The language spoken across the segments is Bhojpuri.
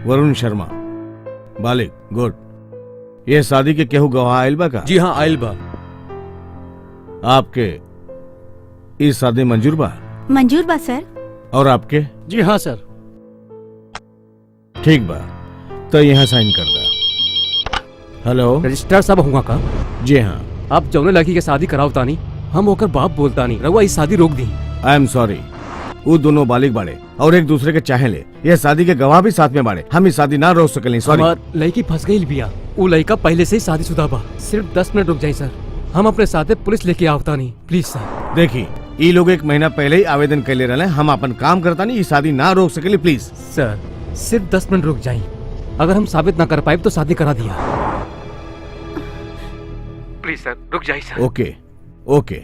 वरुण शर्मा, बालिक, गुड। ये शादी के केहू गवाह आयल बा का? जी हाँ, आयल बा। आपके इस शादी मंजूर बा? मंजूर बा सर। और आपके? जी हाँ सर। ठीक बा, तो यहाँ साइन कर दा। हेलो, रजिस्ट्रार साहब हुआ का? जी हाँ। आप जौने लड़की के शादी करावता नहीं, हम होकर बाप बोलता नहीं, रउआ इस शादी रोक दी। I am sorry. वो दोनों बालिक बाड़े और एक दूसरे के चाहे ले। यह शादी के गवाह भी साथ में बाड़े। हम इस शादी ना रोक सकें। सॉरी। लड़की फंस गई बिया। वो लड़का पहले से ही शादीशुदा बा। सिर्फ 10 मिनट रुक जाए सर, हम अपने साथ पुलिस लेके आवता नहीं, प्लीज सर। देखिए, ये लोग 1 महीना पहले ही आवेदन कर ले रहे हैं। हम अपन काम करता नहीं, ये शादी ना रोक सकेली, प्लीज सर। सिर्फ 10 मिनट रुक जाए, अगर हम साबित ना कर पाए तो शादी करा दिया। प्लीज सर, रुक जाइए सर। ओके ओके,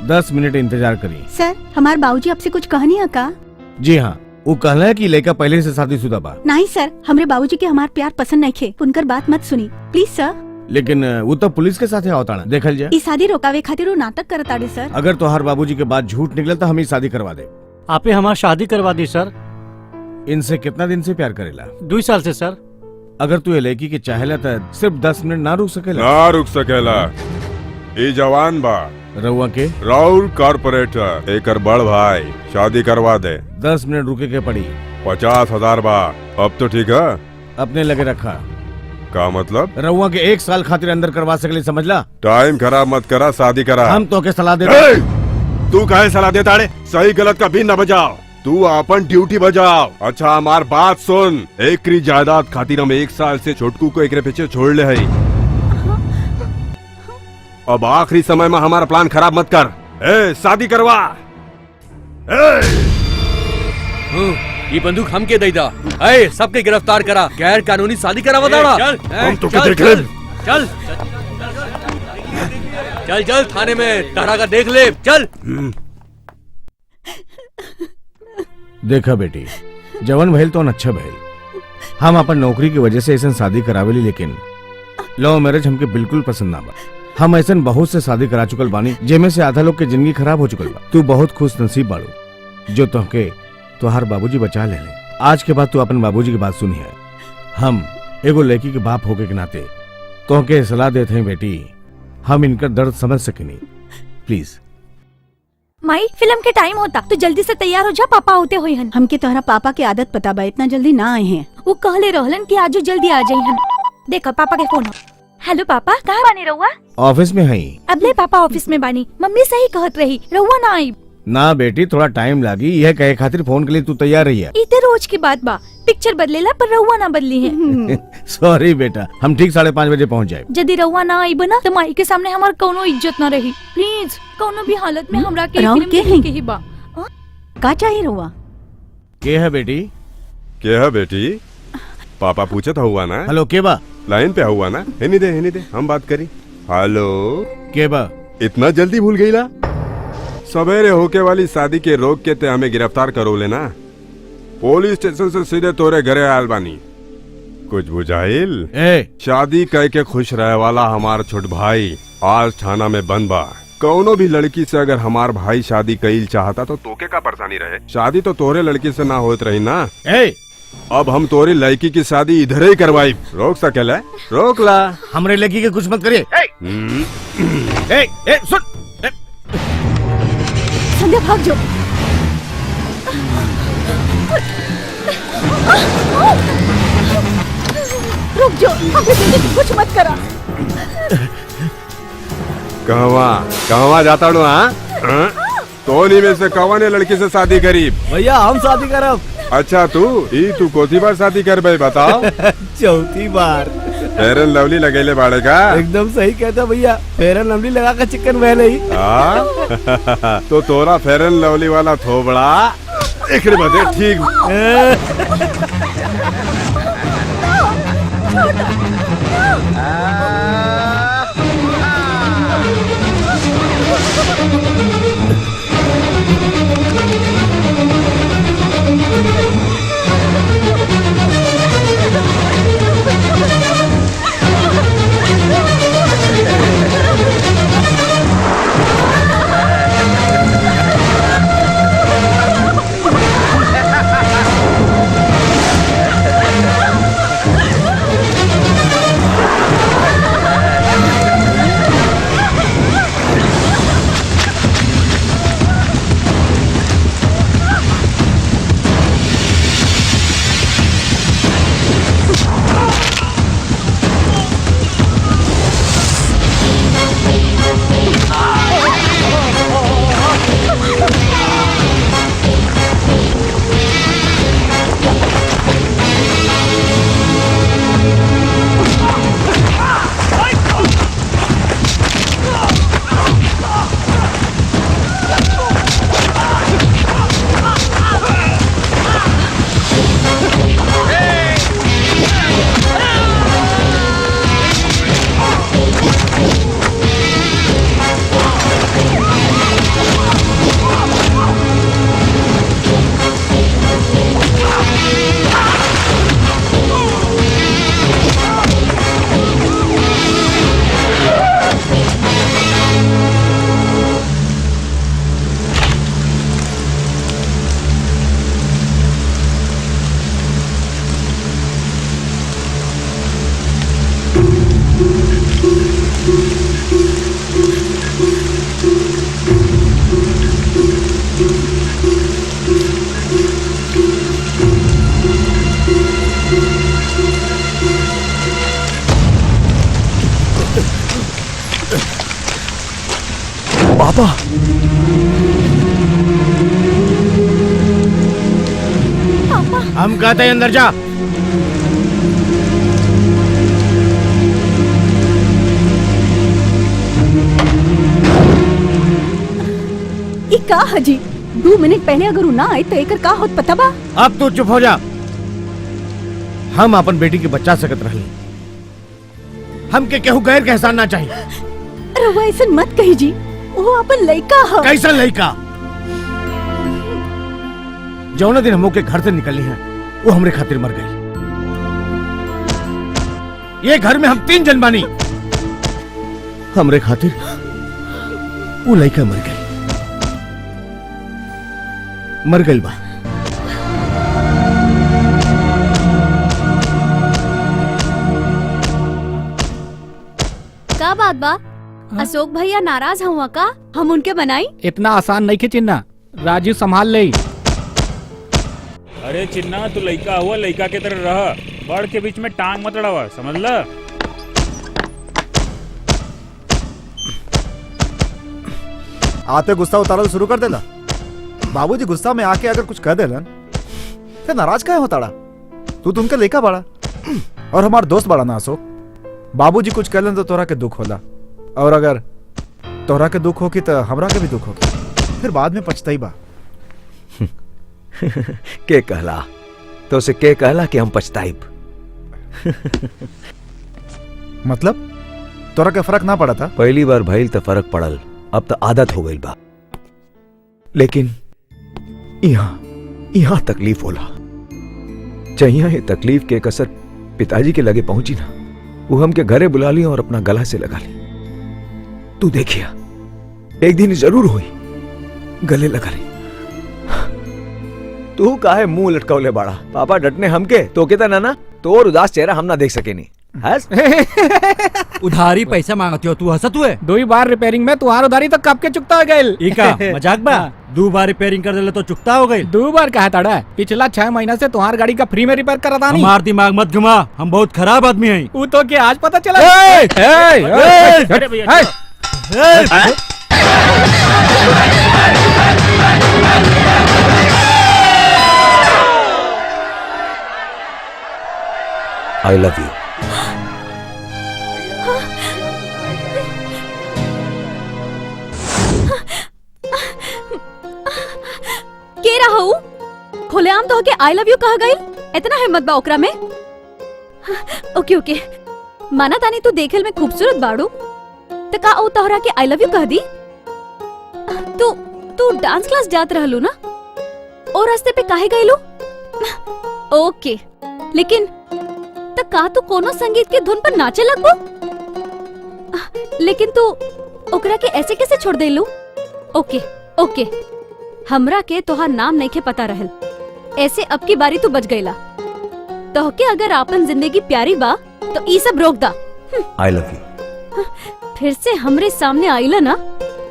10 मिनट इंतजार करिए। सर, हमारे बाबूजी आपसे कुछ कहनी है का? जी हाँ, वो कहना है कि लड़का पहले से शादीशुदा बा। नहीं सर, हमरे बाबूजी के हमार प्यार पसंद नहीं खे, उनकर बात मत सुनी प्लीज सर। लेकिन वो तो पुलिस के साथ आवताना, देखल जाए। ई शादी रोकावे खातिर वो नाटक करताड़े सर। अगर तोहार बाबूजी के बाद झूठ निकले तो हम ही शादी करवा दे। आपे हमारी शादी करवा दी सर। इनसे कितना दिन से प्यार करेला? 2 साल से सर। अगर तू ये लड़की के चाहेला तो सिर्फ 10 मिनट ना रुक सकेला? ना रुक सकेला। ये जवान बा रउआ के राउल कारपोरेटर, एकर बड़ भाई, शादी करवा दे। 10 मिनट रुके के पड़ी। 50,000 बा। अब तो ठीक है। अपने लगे रखा। का मतलब? रउआ के 1 साल खातिर अंदर करवा सकले, समझला? टाइम खराब मत करा, शादी करा। हम तो के सलाह दे। तू काहे सलाह देता रे? सही गलत का भी न बजाओ, तू अपन ड्यूटी बजाओ। अच्छा हमार बात सुन, एकरी जायदाद खातिर हम 1 साल से छोटकू को एकरे पीछे छोड़ ले हई। अब आखिरी समय में हमारा प्लान खराब मत कर। शादी करवा। ये बंदूक हमके दे दा। सबके गिरफ्तार करा, गैर कानूनी शादी करा बताड़ा। हम तो देख ले। चल चल चल, थाने में तारा का देख ले, चल। देखा बेटी, जवन भइल तो अच्छा भइल। हम अपन नौकरी की वजह से ऐसा शादी करावेली, लेकिन लव मैरिज हमके बिल्कुल पसंद ना बा। हम ऐसा बहुत से शादी करा चुकल बानी, जेमे से आधा लोग के जिंदगी खराब हो चुकल बा। तू बहुत खुश नसीब बाड़ू जो तुहके तुहार बाबूजी बचा ले। आज के बाद तू अपन बाबूजी की बात सुनी है। हम एगो लड़की के बाप होके के नाते तुहके सलाह देते हैं बेटी, हम इनका दर्द समझ सकेनी, प्लीज। माई, फिल्म के टाइम होता तो जल्दी से तैयार हो जा, पापा होते हुए हन। हमके तोहरा पापा के आदत पता बा, इतना जल्दी ना आए हैं। वो कहले रहलन कि आजो जल्दी आ जाई हन। देखा पापा के फोन। हेलो पापा, कहाँ बानी रहुआ? ऑफिस में हई। अबले पापा ऑफिस में बानी, मम्मी सही कहत रही, रहुआ ना आई। ना बेटी, थोड़ा टाइम लागी। यह कहे खातिर फोन के लिए तू तैयार रही है। इते रोज की बात बा, पिक्चर बदलेला पर रहुआ ना बदली है। सॉरी बेटा, हम ठीक 5:30 बजे पहुंच जाए। यदि रहुआ ना आई बना तो माई के सामने हमार कोनो इज्जत ना रही। प्लीज कोनो भी हालत में हमरा के फिल्म देखे के ही बा। का चाहिए रहुआ? के है बेटी? क्या है बेटी? पापा पूछत हुआ ना? हेलो, के बा? लाइन पे हुआ ना? हेनी दे हम बात करी। हेलो, के बा? इतना जल्दी भूल गई ला? सवेरे होके वाली शादी के रोक के ते हमें गिरफ्तार करो लेना। पुलिस स्टेशन से सीधे तोरे घरे आयल बानी। कुछ बुझाइल? शादी कह के खुश रहे वाला हमार छोट भाई आज थाना में बंद बा। कौनो भी लड़की से अगर हमार भाई शादी कईल चाहता तो तोके का परेशानी रहे? शादी तो तोरे लड़की से ना होत रही ना। अब हम तोरी लड़की की शादी इधर ही करवाई। रोक सकेला? रोक ला। हमरे लड़की के कुछ मत करिए। सुन, संध्या भाग जाओ। रुक जाओ, कुछ मत करा। कहवा जाता हूँ? तोनी में से कौन लड़की से शादी करी? भैया हम शादी करब। अच्छा तू कोती बार शादी कर भाई बताओ? चौथी बार। फेयर एंड लवली लगेले बाड़े का? एकदम सही कहता भैया, फेयर एंड लवली लगा कर चिकन बहले ही। तो तोरा फेयर एंड लवली वाला थोबड़ा एकरे बदे ठीक। पापा हम कहते हैं अंदर जा। ई का हजी 2 मिनट पहले अगर उ ना आई तो एकर का होत पता बा। अब तू चुप हो जा। हम अपन बेटी के बच्चा सकत रहली, हमके केहू गैर के एहसान ना चाहिए। रवा ऐसा मत कही जी, वो अपन लड़का ह। कैसा लड़का? जौना दिन हम के घर से निकली हैं वो हमरे खातिर मर गई। ये घर में हम 3 जन बानी, हमरे खातिर वो लड़का मर गई बा। का बात बा? अशोक भैया नाराज हुआ का? हम उनके बनाई? इतना आसान नहीं चिन्ना, राजू संभाल ले। अरे चिन्ना तू लइका हुआ, लइका के तरह रह, बड़ के बीच में टांग मत अड़ावा, समझ ल? आते गुस्सा उतारल शुरू कर देला। बाबूजी गुस्सा में आके अगर कुछ कह देलन तो नाराज काहे होताड़ा? तू तुमके लेका बड़ा और हमार दोस्त बड़ा ना अशोक। बाबूजी कुछ कहलन तो तोरा के दुख होला, और अगर तोरा के दुख होगी तो हमरा के भी दुख होगी, फिर बाद में पछताई बा। के कहला तो उसे के कहला कि हम पछताइब। मतलब तोरा के फर्क ना पड़ा था? पहली बार भइल तो फर्क पड़ल, अब तो आदत हो गई बा। लेकिन यहाँ तकलीफ होला। चाहिए ये तकलीफ के कसर पिताजी के लगे पहुंची ना, वो हमके घरे बुला ली और अपना गला से लगा ली। तू देखिया एक दिन जरूर हुई गले लगा ली। तू काहे मुंह लटकावले बाड़ा? पापा डटने हमके तो के ना तोर उदास चेहरा हम ना देख सकेनी। उधारी पैसा मांगती हो, तू हंसत हुए? 2 बार रिपेयरिंग में तुम्हार उधारी तो कब के चुकता हो गई। इका मजाक बा? 2 बार रिपेयरिंग कर देले तो चुकता हो गई। 2 बार कहा ताड़ा? पिछला 6 महीना से तुम्हार गाड़ी का फ्री में रिपेयर कराता नहीं। हमार दिमाग मत घुमा, हम बहुत खराब आदमी हैं। वो तो क्या आज पता चला? I love you. के रहू? खुलेआम तो के आई लव यू कह गई? इतना हिम्मत बा ओकरा में? ओके ओके, माना तानी तू देखल में खूबसूरत बाड़ू, तो का ओ तोहरा के आई लव यू कह दी? तू डांस क्लास जात रहलू ना, और रास्ते पे काहे गईलू? ओके, लेकिन त का तू कोनो संगीत के धुन पर नाचे लगबो? लेकिन तू ओकरा के ऐसे कैसे छोड़ देलू? ओके ओके, हमरा के तोहार नाम नहीं के पता रहल, ऐसे अब की बारी तू बच गईला। तोहके अगर आपन जिंदगी प्यारी बा तो ई सब रोक दा। I love you. फिर से हमरे सामने आइला ना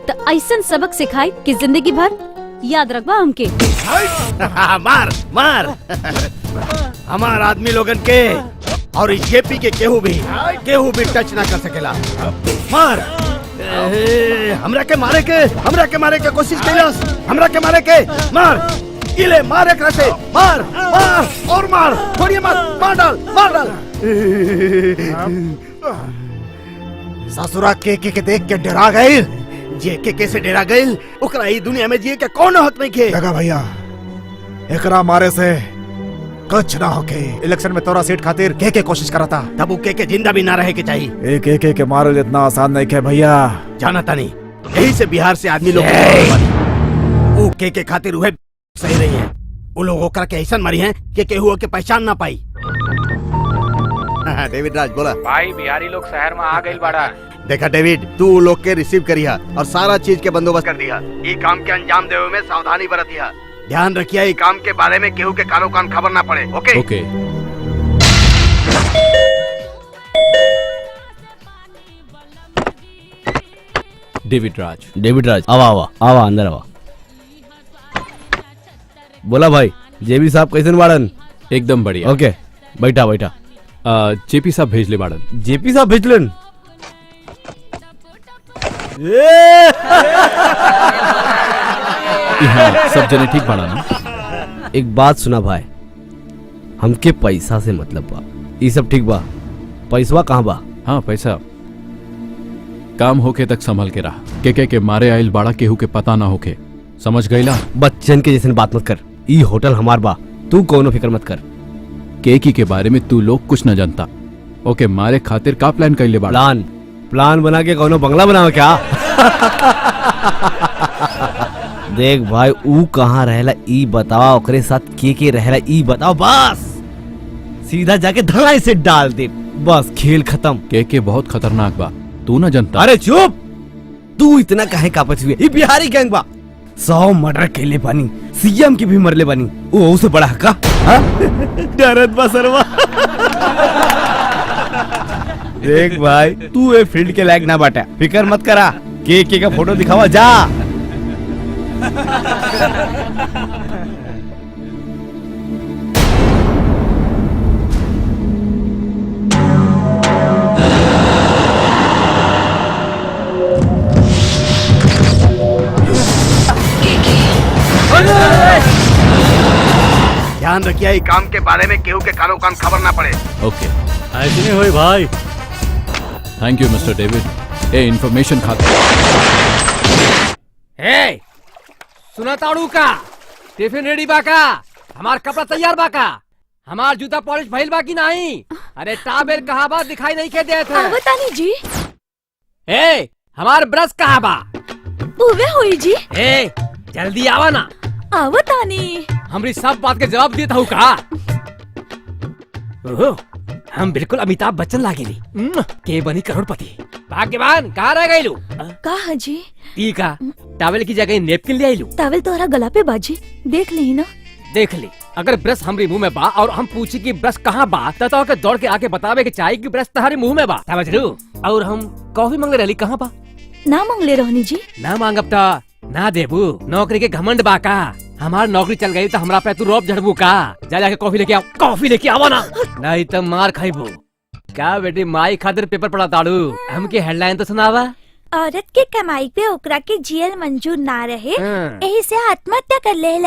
तो ऐसन सबक सिखाई कि जिंदगी भर याद रखबा हमके। मार मार हमार आदमी लोगन के और जेपी के केहू भी टच ना कर सकेला। मार हमरा के मारे के कोशिश कैलास, हमरा के मारे के मार इले मार एक से मार मार और मार, छोड़िए मत, मार डाल। ससुरा के देख के डरा गई। जे के से डरा गई, ओकरा ई दुनिया में जिए के कोनो हक नहीं खे। लगा भैया एकरा मारे से कुछ ना होके। इलेक्शन में तोरा सीट खातिर के कोशिश करा था, तब वो के जिंदा भी ना रहे के चाहिए। एक के मारल इतना आसान नहीं है भैया। जाना तानी, यही से बिहार से आदमी लोग वो के खातिर उहे सही रही है। वो लोग ओकरा के ऐसा मरी हैं कि केहू के पहचान ना पाई। डेविड राज बोला, भाई बिहारी लोग शहर में आ गई बड़ा। देखा डेविड, तू लोग के रिसीव करिया और सारा चीज के बंदोबस्त कर दिया। ये काम के अंजाम देवे में सावधानी बरतिया। ध्यान रखिया ये काम के बारे में केहू के कानो कान खबर ना पड़े। ओके ओके। डेविड राज आवा अंदर आवा। बोला भाई, जेबी साहब कैसे बाड़न? एकदम बढ़िया। ओके, बैठा। जेपी साहब भेज ले बाड़न। जेपी साहब भेजलन? यहाँ सब जने ठीक बाड़ा ना? एक बात सुना भाई, हमके पैसा से मतलब बा, ये सब ठीक बा, पैसवा कहाँ बा? हाँ पैसा काम होके तक संभल के रहा, के मारे आइल बाड़ा केहू के पता ना होके, समझ गईला? बच्चन के जैसे बात मत कर, ये होटल हमार बा, तू कोनो फिक्र मत कर। केकी के बारे में तू लोग कुछ न जानता। ओके मारे खातिर का प्लान कैले बाड़ा? प्लान बना के कोनो बंगला बनाओ क्या? देख भाई, ऊ कहाँ रहेला ई बतावा, ओकरे साथ के रहेला ई बताओ, बस सीधा जाके धड़ाई से डाल दे, बस खेल खत्म। के बहुत खतरनाक बा, तू न जानता? अरे चुप, तू इतना काहे कापत हुए? ये बिहारी गैंग बा, 100 मर्डर कैले बानी, सीएम की भी मरले बानी, वो उसे बड़ा हका डरत बा सरवा। देख भाई, तू ये फील्ड के लायक ना बाटा, फिकर मत करा, के का फोटो दिखावा जा। ध्यान रखिए, काम के बारे में केहू के कानो कान खबर ना पड़े। ओके, ऐसे नहीं होई भाई। Thank you mister David, A information खातिर। हे सुना ताड़ू का? टिफिन रेडी बाका? हमार कपड़ा तैयार बाका? हमार जूता पॉलिश भइल बाकी नहीं? अरे टावेल कहाँ बा, दिखाई नहीं के देत है? आवतानी जी। हे हमार ब्रश कहाँ बा? उवे हुई जी। हे जल्दी आवा ना। आवतानी। हमरी सब बात के जवाब देता हूँ का? ओहो, हम बिल्कुल अमिताभ बच्चन लागेली, के बनी करोड़पति। भाग्यवान कहाँ रह गई लू? कहा जी? ठीक है, टावल की जगह नेपकिन ले आई लू। टावल तोहरा गला पे बाजी, देख ली ना। देख ली, अगर ब्रश हमरी मुंह में बा और हम पूछी कि ब्रश कहाँ बा, तो के दौड़ के आके बतावे कि चाय की ब्रश तुम्हारे मुंह में बा, समझ लू? और हम कॉफी मांगले रहली, कहाँ बा? ना मांगले रहनी जी। ना मांगब तो ना देबू, नौकरी के घमंड बा का? हमार नौकरी चल गई तो हमरा पे तू रोब झड़बू का? जा जाके कॉफी लेके आओ, कॉफी लेके आओ ना, नहीं तो मार खाइबू। क्या बेटी माई खातिर पेपर पढ़ा ताड़ू? हमके हेडलाइन तो सुनावा। औरत के कमाई पे ओकरा के जियल मंजूर ना रहे, यही से आत्महत्या कर ले।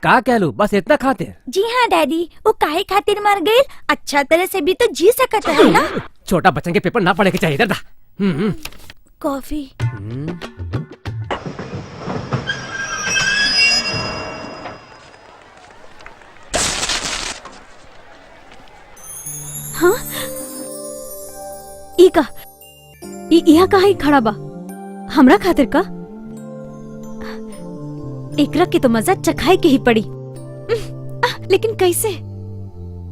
का कह लू? बस इतना खातिर? जी हाँ डैडी, वो काहे खातिर मर गई? अच्छा तरह से भी तो जी सकत है ना। छोटा बच्चन के पेपर ना पढ़े के चाहिए। इधर कॉफी। हाँ? इका यहाँ कहाँ खड़ा बा? हमरा खातिर का? एकरा के तो मजा चखाए के ही पड़ी। लेकिन कैसे?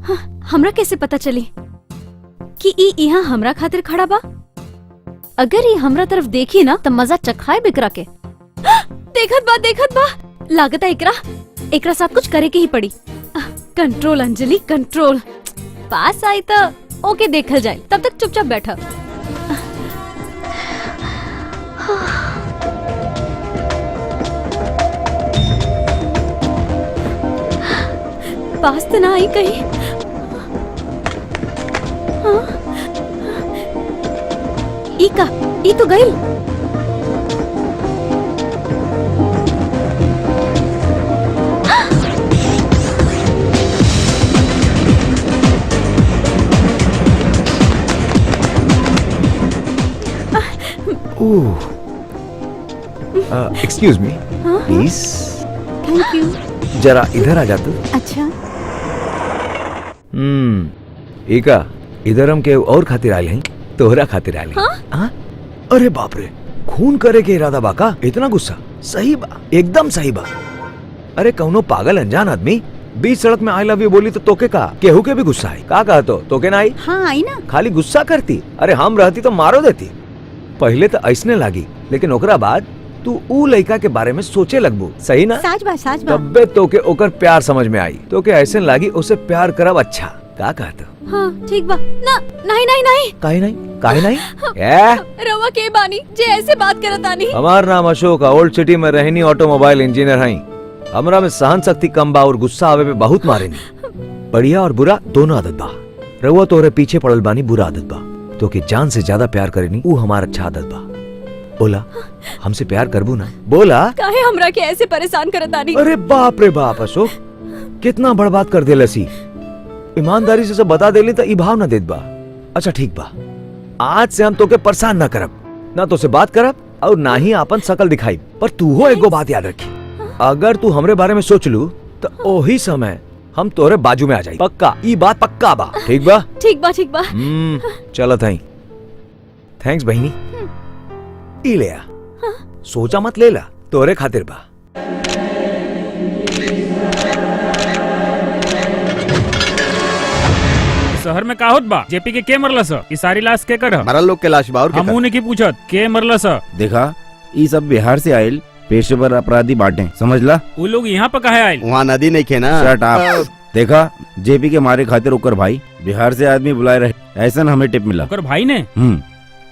हाँ, हमरा कैसे पता चली कि यहाँ हमरा खातिर खड़ा बा? अगर ये हमरा तरफ देखी ना तो मजा चखाए बिकरा के। देखत बा लागत है एकरा साथ कुछ करे के ही पड़ी। Control Anjali, control. पास आई तो ओके देखल जाए, तब तक चुपचाप बैठा। पास तो ना आई कहीं। हाँ? ई तो गई। Excuse me please. Thank you. जरा इधर आ जा तू। अच्छा। एका इधर हम के और खातिर आए हैं, तोहरा खातिर आए हैं। हाँ? अरे बाप रे, खून करे के इरादा बाका? इतना गुस्सा? सही बा, एकदम सही बा। अरे कौनो पागल अनजान आदमी बीच सड़क में आई लव यू बोली तो तोके का केहू के भी गुस्सा आई? का कहा तो तोके ना आई? हाँ आई ना। खाली गुस्सा करती? अरे हम रहती तो मारो देती। पहले तो ऐसने लागी, लेकिन ओकरा बाद तू ऊ लड़का के बारे में सोचे लगबू, सही ना? साच बा। तब्बे तोके ओकर प्यार समझ में आई, तोके ऐसे लागी उसे प्यार करब। अच्छा का कहत? हाँ ठीक बा ना। नहीं काहे नहीं? रवा के बानी जे ऐसे बात करत आनी। हमार नाम अशोक, ओल्ड सिटी में रहनी, ऑटोमोबाइल इंजीनियर हई। हमरा में सहन शक्ति कम बा और गुस्सा आवे पे बहुत मारेनी। बढ़िया और बुरा दोनों आदत बा। रउआ तोरे पीछे पड़ल बानी, बुरा आदत बा। तो कि जान से ज्यादा प्यार करेनी, वो हमार अच्छा आदत बा। बोला हमसे प्यार करबू ना? बोला। काहे हमरा के ऐसे परेशान करत आनी? अरे बाप रे बाप अशोक, कितना बड़ बात कर दे लसी। ईमानदारी से सब बता देली तो ई भाव ना देत बा। अच्छा ठीक बा, आज से हम तोके परेशान ना करब, ना तो से बात करब और ना ही आपन शकल दिखाई। पर तू हो एगो बात याद रखी, अगर तू हमरे बारे में सोच लू तो ओही समय हम तोरे बाजू में आ जाई। पक्का, ई बात पक्का बा। ठीक बा? ठीक बा, ठीक बा। चलत हई। थैंक्स बहिनी। ई ले आ, सोचा मत ले ला, तोरे खातिर बा। शहर में का होत बा? जेपी के मरलस? ई सारी लाश के कर? मरल लोग के लाश बा और हमू ने की पूछत के मरलस? देखा, ये सब बिहार से आयल पेशेवर अपराधी बांटे, समझला? वो लोग यहाँ पे काहे आयल? वहाँ नदी नहीं खे ना। Shut up. देखा, जेपी के मारे खातिर ओकर भाई बिहार से आदमी बुलाए रहे, ऐसा हमें टिप मिला। ओकर भाई ने?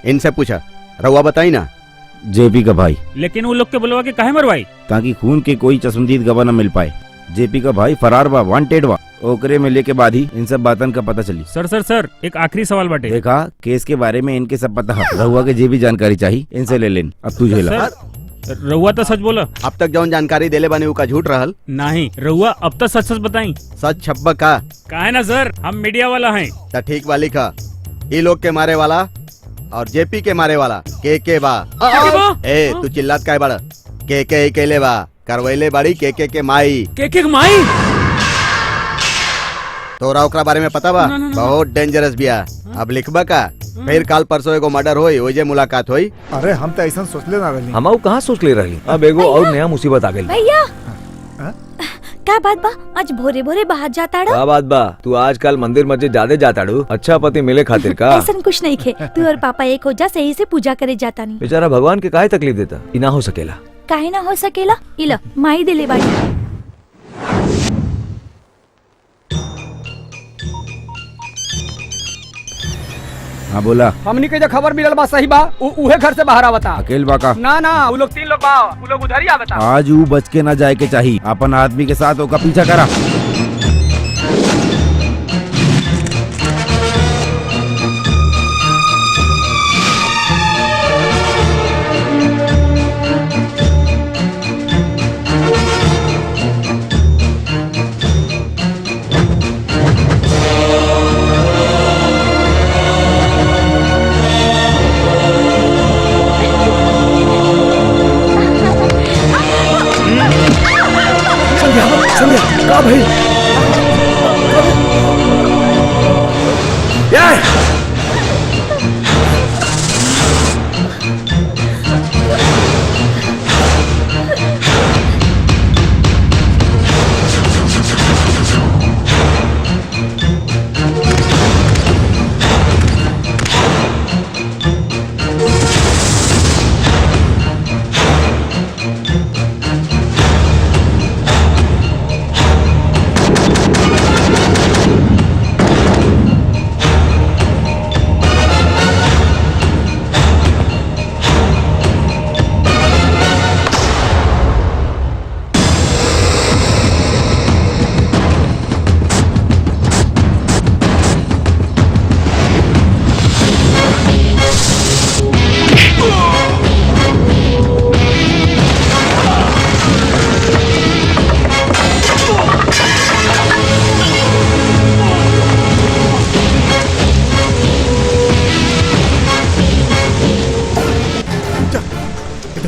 इनसे पूछा, रहुआ बताई ना। जेपी का भाई। लेकिन वो लोग के बुलवा के काहे मरवाई? ताकि खून के कोई चश्मदीद गवाह न मिल पाए। जेपी का भाई फरार बा, वांटेड बा। ओकरे मिले के बाद ही इन सब बातन का पता चली। सर एक आखिरी सवाल बाटे। देखा, केस के बारे में इनके सब पता है, रहुआ के जे भी जानकारी चाहिए इनसे ले लेन। अब तू झेला। रहुआ तो सच बोला। अब तक जौन जानकारी देले बने का झूठ रहल? नहीं, रहुआ अब तक सच बताई। सच छप्पा का? काहे ना सर, हम मीडिया वाला हैं। तो ठीक वाली का, ये लोग के मारे वाला और जेपी के मारे वाला के बा। ए तू चिल्लात काहे बड़ा? के अकेले बा, करवैले बाड़ी के माई। के माई? तोरा ओकरा बारे में पता बा? बहुत डेंजरस बिया। अब लिखबा का? फिर काल परसों एगो मर्डर होई, ओजे मुलाकात होई। अरे हम तो ऐसा सोच ले ना रही। हम कहाँ सोच ले रही। अब एगो और नया मुसीबत आ गई। भैया क्या बात बा? आज भोरे भोरे बाहर जाता क्या बात बा? तू आजकल मंदिर मस्जिद ज्यादा जाता डू? अच्छा पति मिले खातिर का? ऐसा कुछ नहीं खे, तू और पापा एक हो जा, सही से पूजा करे जाता नहीं। बेचारा भगवान के काहे तकलीफ देता? ई ना हो सकेला। काहे ना हो सकेला? इला माई दिले बाड़ी। हाँ बोला। हमनी के जो खबर मिलल बा सही बा, उहे घर से बाहर आवता। अकेल बाका? ना ना, वो लोग 3 लोग बा, वो लोग उधर ही आवता। आज वो बच के ना जाए के चाहिए। अपन आदमी के साथ ओका पीछा करा। का भाई?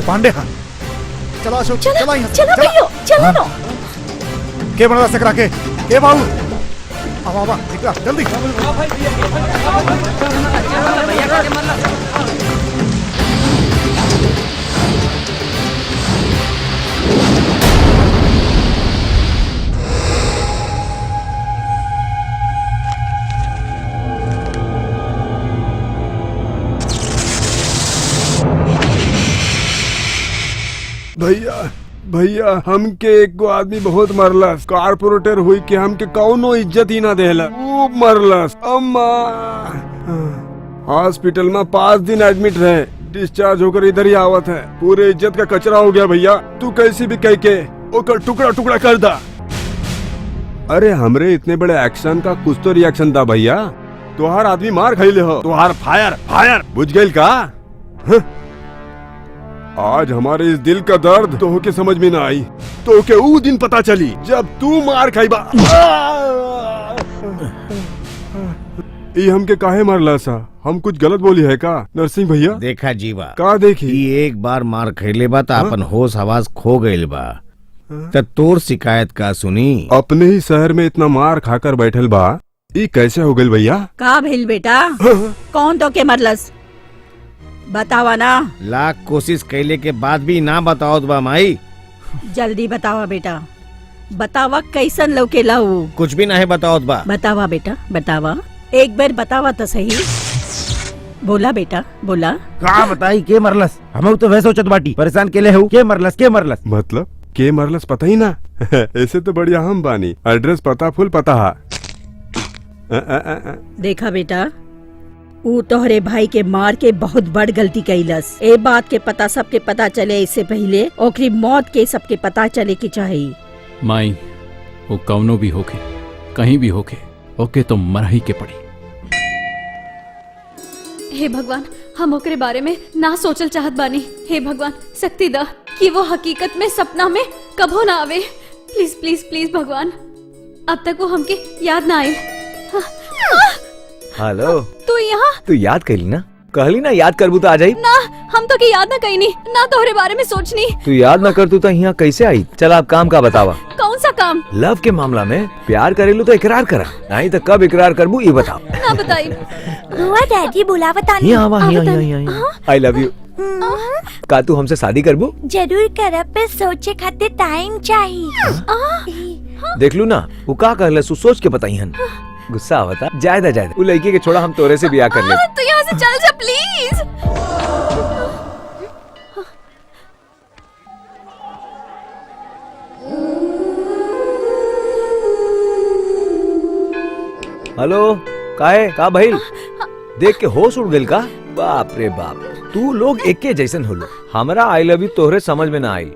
पांडे हाँ, चलो अशोक, चलो यहाँ से, चलो भैया, चलो ना। के बना सकरा के बाबू, आवा निकला जल्दी। भैया हमके एक आदमी बहुत मरलस। कारपोरेटर हुई कि हमके कौनो इज्जत ही ना देला। खूब मरलस। अम्मा हॉस्पिटल में 5 दिन एडमिट रहे, डिस्चार्ज होकर इधर ही आवत है। पूरे इज्जत का कचरा हो गया भैया। तू कैसी भी कह के ओकर टुकड़ा टुकड़ा कर दा। अरे हमरे इतने बड़े एक्शन का कुछ तो रिएक्शन था भैया। तुहार आदमी मार खैले हो, तुहार फायर फायर बुझ गई का? आज हमारे इस दिल का दर्द तो के समझ में ना आई, तो के वो दिन पता चली जब तू मार खाई बा। ये हमके काहे मारला सा? हम कुछ गलत बोली है का नरसिंह भैया? देखा जीवा का देखी? ई एक बार मार खैले बा त अपन होश आवाज खो गइल बा, त तोर शिकायत का सुनी? अपने ही शहर में इतना मार खाकर बैठल बा, ये कैसे हो गइल भैया? का भेल बेटा? कौन तो के मरलस? बतावा ना। लाख कोशिश कैले के बाद भी ना बताओ बा माई। जल्दी बतावा बेटा, बतावा कैसन लौके लाऊ? कुछ भी नहीं बताओ बा। बतावा बेटा, बतावा, एक बार बतावा तो सही। बोला बेटा, बोला। का बताई के मरलस? हम तो वैसे सोचत बाटी, परेशान केले हो। के मरलस, के मरलस? मतलब के मरलस पता ही ना। ऐसे तो बढ़िया हम बानी, एड्रेस पता फुल पता है। देखा बेटा, ऊ तोहरे भाई के मार के बहुत बड़ गलती कैलस। ए बात के पता सबके पता चले इससे पहले ओकरी मौत के सबके पता चले के चाहिए। माई वो कौनो भी होके, कहीं भी होके, ओके तो मर ही के पड़ी। हे भगवान, हम ओकरे बारे में ना सोचल चाहत बानी। हे भगवान, शक्ति दा कि वो हकीकत में सपना में कभो ना आवे। प्लीज प्लीज प्लीज भगवान, अब तक वो हमके याद ना आए। हेलो, तू यहाँ? तू याद कैली ना? कहली ना याद करबू तो आ जाई। ना, हम तो के याद ना कहीं ना तोहरे बारे में सोचनी। तू याद ना कर तू तो यहाँ कैसे आई? चल आप काम का बतावा। कौन सा काम? लव के मामला में प्यार करेलू तो इकरार करा, नहीं तो कब इकरार करबू ये बताओ। ना बताई। बुआ डैडी बुलावा तानी। I love you. का तू हमसे शादी करबू? जरूर करब, पे सोचे खातिर टाइम चाहिए। देख लू ना वो का कहले, सु सोच के बताई हन। गुस्सा आवता, जायदा जायदा वो लड़की के छोड़ा, हम तोरे से ब्याह कर ले। तू यहाँ से चल जा प्लीज। हेलो, काहे का भइल? देख के होश उड़ गइल का? बाप रे बाप, तू लोग एके जैसन होलो। हमरा आई लव यू तोहरे समझ में ना आई।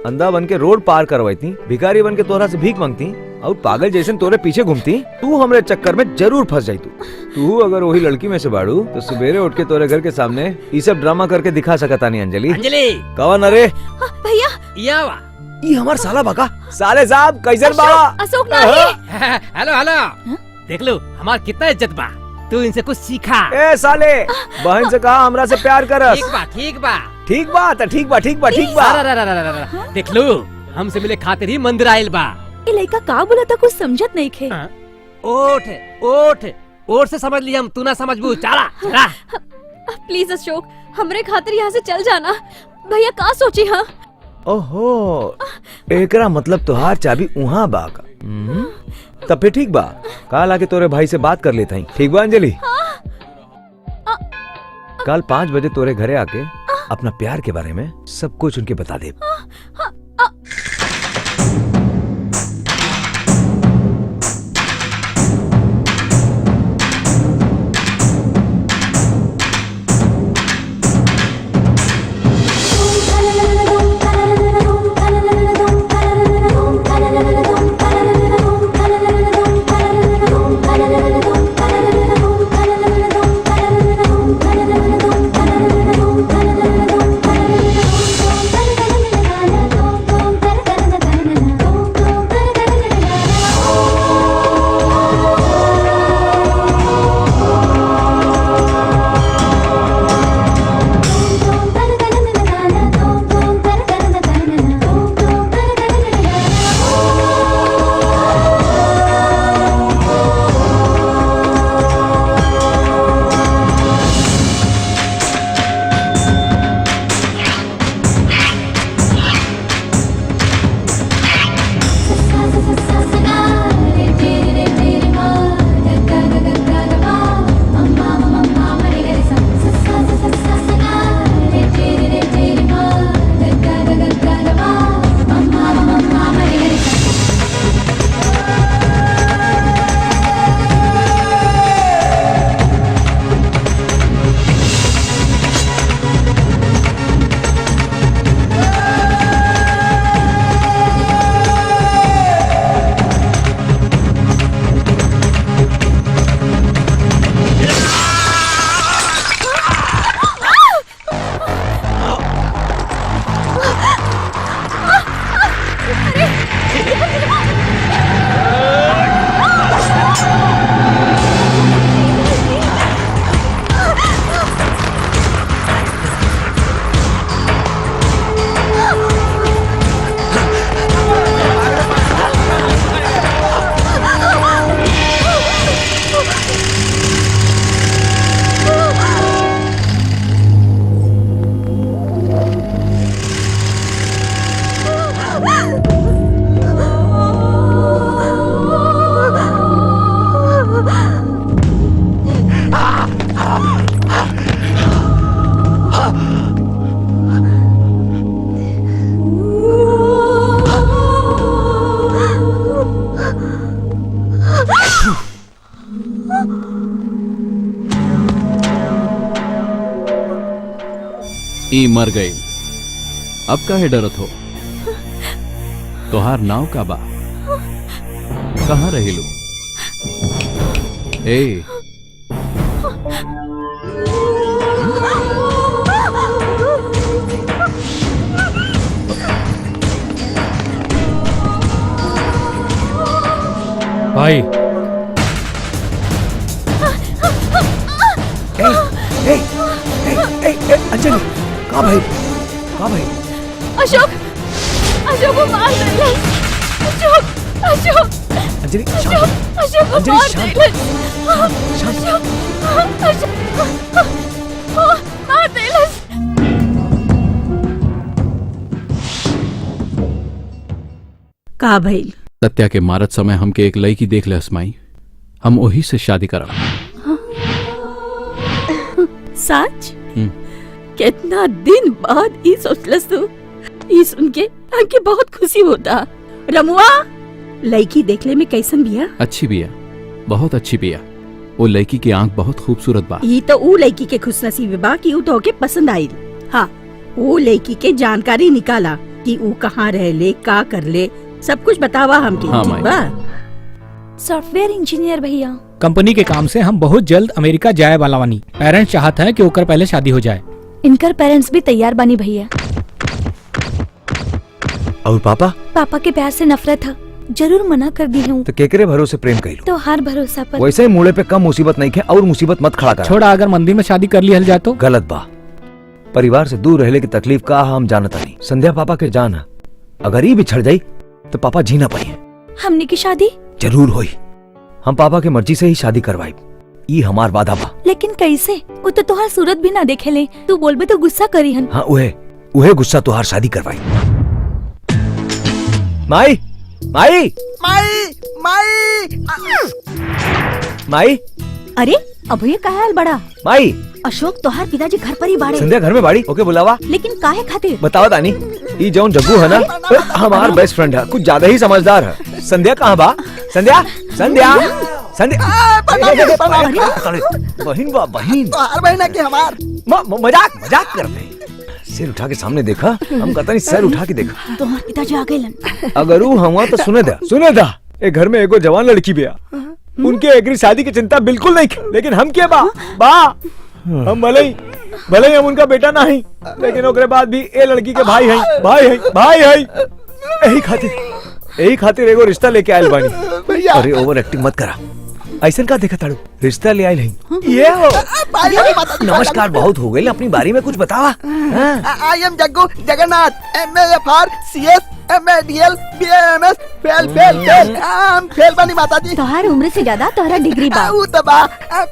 अंधा बन के रोड पार करवाती, भिखारी बन के तोहरा से भीख मांगती और पागल जैसन तोरे पीछे घूमती। तू हमरे चक्कर में जरूर फंस जाई। तू अगर वही लड़की में से बाड़ू तो सवेरे उठ के तोरे घर के सामने ये सब ड्रामा करके दिखा सकता नहीं। अंजलि, अंजलि कवन? अरे भैया, ये हमार साला बाका। साले साहब कैसन बा? अशोक नहीं। हेलो हेलो, देख लो हमार कितना इज्जत बा। तू इनसे कुछ सीखा। ए साले, बहन से कहा हमरा से प्यार करस। ठीक बा, ठीक बा, ठीक बा, त ठीक बा, ठीक बा, ठीक बा। देख लो हमसे मिले खातिर ही मंदिर आयल बा। ये लड़का का बोला था कुछ समझत नहीं खे। ओठ ओठ ओठ से समझ लिया हम, तू ना समझबू। चला चला। प्लीज अशोक, हमरे खातिर यहाँ से चल जाना। भैया का सोची? हाँ ओहो, एकरा मतलब तुहार चाबी उहाँ बाका। तब फिर ठीक बा, काल आके तोरे भाई से बात कर लेता ही। ठीक बा अंजलि? कल 5 बजे तोरे घरे आके अपना प्यार के बारे में सब कुछ उनके बता दे। ई मर गई। अब काहे डरत हो? तोहार नाव का बा? कहाँ रहेलू? ए भाई अंजलि कहाँ भाई? कहाँ भाई? अशोक, अशोक वो मार देले। अशोक, अशोक, अंजलि अशोक, अशोक वो अंजलि, मार शांत। देले। अशोक, अशोक, वो मार देले। का भइल? सत्या के मारत समय हमके एक लड़की देख ले असमाई, हम वही से शादी करा। सच? कितना दिन बाद ई सोचलस तू? ई सुन के हमके बहुत खुशी होता। रमुआ, लड़की देखले में कैसन बिया? अच्छी बिया, बहुत अच्छी बिया। वो लड़की की आंख बहुत खूबसूरत बा। ई तो ऊ लड़की के खुशनसीबी बा कि ऊ तोहके पसंद आइल। हाँ, वो लड़की के जानकारी निकाला कि ऊ कहाँ रहले, का करले, सब कुछ बतावा हमके। हाँ, ठीक माई। बा? सॉफ्टवेयर इंजीनियर भैया। कंपनी के काम से हम बहुत जल्द अमेरिका जाए वाला बानी। पेरेंट्स चाहते हैं कि ओकर पहले शादी हो जाए। इनकर पेरेंट्स भी तैयार बानी भैया। और पापा? पापा के प्यार से नफरत था, जरूर मना कर दी हूँ। तो केकरे भरोसे प्रेम कइलू? तो हर भरोसा पर। वैसे ही मूले पे कम मुसीबत नहीं है और मुसीबत मत खड़ा कर। छोड़ा, अगर मंदिर में शादी कर लिया जाए तो गलत बा। परिवार से दूर रहले की तकलीफ का हम जानता नहीं। संध्या पापा के जान है, अगर ये बिछड़ जाई तो पापा जी ना पाई। हमने की शादी जरूर होई। हम पापा के मर्जी से ही शादी करवाई, ये हमार वादा बा। लेकिन कैसे? वो तो तुहार सूरत भी ना देखे ले। तू बोलबे तो गुस्सा करी हन। हाँ, उहे गुस्सा तुहार शादी करवाई। माई, माई, माई, माई, माई, अरे अब ये कहा है बड़ा? माई, अशोक तोहार पिताजी घर पर ही बाड़े। संध्या घर में बाड़ी। ओके बुलावा। लेकिन काहे खातिर? बतावा दानी, ये जौन जग्गू है ना, हमार बेस्ट फ्रेंड है, कुछ ज्यादा ही समझदार है। संध्या कहाँ बा? संध्या, संध्या, संध्या। बहन बा, बहन। हर महीना के हमार मजाक मजाक करते। सिर उठा के सामने देखा, हम कहता नहीं सर उठा के देखा। तोहार पिताजी आ गए। अगर वो हुआ तो सुने दा एक घर में एगो जवान लड़की बिया, उनके एग्री शादी की चिंता बिल्कुल नहीं, लेकिन हम क्या बा हम भले ही हम उनका बेटा ना ही, लेकिन ओकरे बाद भी ए लड़की के भाई हैं। यही खातिर एगो रिश्ता लेके आयल बानी। अरे ओवर एक्टिंग मत करा, ऐसा का देखा ताड़ू, रिश्ता ले आयल है। ये हो नमस्कार, बहुत हो गई, अपनी बारी में कुछ बतावा। आई am Jaggu Jagannath, MAFR CS MADL BAMS fail बनी माताजी। तोहार उम्र से ज्यादा तोहरा डिग्री बा। ऊ तो बा।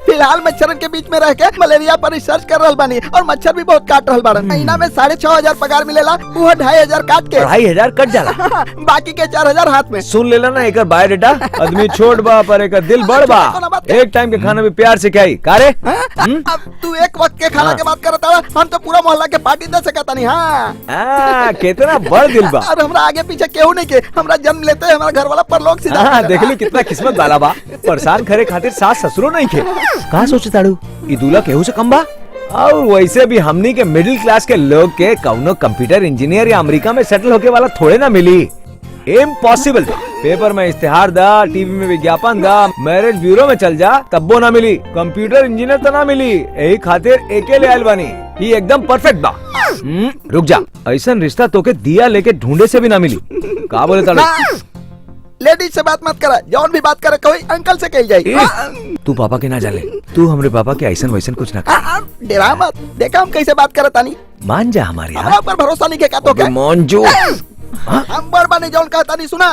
फिलहाल मच्छरन के बीच में रह के मलेरिया पर रिसर्च कर रहल बानी और मच्छर भी बहुत काट रहल बाड़न। महीना में 6,500 पगार मिलेला, वो 2,500 काट के 2,500 कट जाला, बाकी के 4,000 हाथ में। सुन लेला ना, एक बायोडेटा आदमी छोड़ बा पर एक दिल बड़ बा। एक टाइम के खाना भी प्यार से खाई कारे। अब तू एक वक्त के खाना के बात करता है, हम तो पूरा मोहल्ला के पार्टी दे सकता नहीं। हाँ, कितना बड़ दिल बा। और हमरा आगे पीछे केहू नहीं के, हमरा जन्म लेते हैं हमारा घर वाला परलोक सीधा। हाँ, देख ली कितना किस्मत वाला बा। परेशान करे खातिर सास ससुरो नहीं खे। कहाँ सोचे ताड़ू ई दूल्हा केहू से कम बा? और वैसे भी हमनी के मिडिल क्लास के लोग के कौनो कंप्यूटर इंजीनियर या अमेरिका में सेटल होके वाला थोड़े ना मिली। इम्पॉसिबल। पेपर में इश्तेहार दा, टीवी में विज्ञापन दा, मैरिज ब्यूरो में चल जा तब वो ना मिली, कंप्यूटर इंजीनियर तो ना मिली। यही खातिर एके ले आयल बानी, ये एकदम परफेक्ट बा। रुक जा, ऐसा रिश्ता तोके दिया लेके ढूंढे से भी ना मिली। का बोले ताड़ू? लेडीज से बात मत करा, जौन भी बात करे कोई अंकल से कही जाए। तू पापा के ना जाले, तू हमरे पापा के ऐसा वैसन कुछ ना कर। डेरा मत, देखा हम कैसे बात करता नहीं। मान जा हमारे यार। हमरा पर भरोसा नहीं के तो क्या? मोंजू हम बड़ बने जौन कहता नहीं सुना।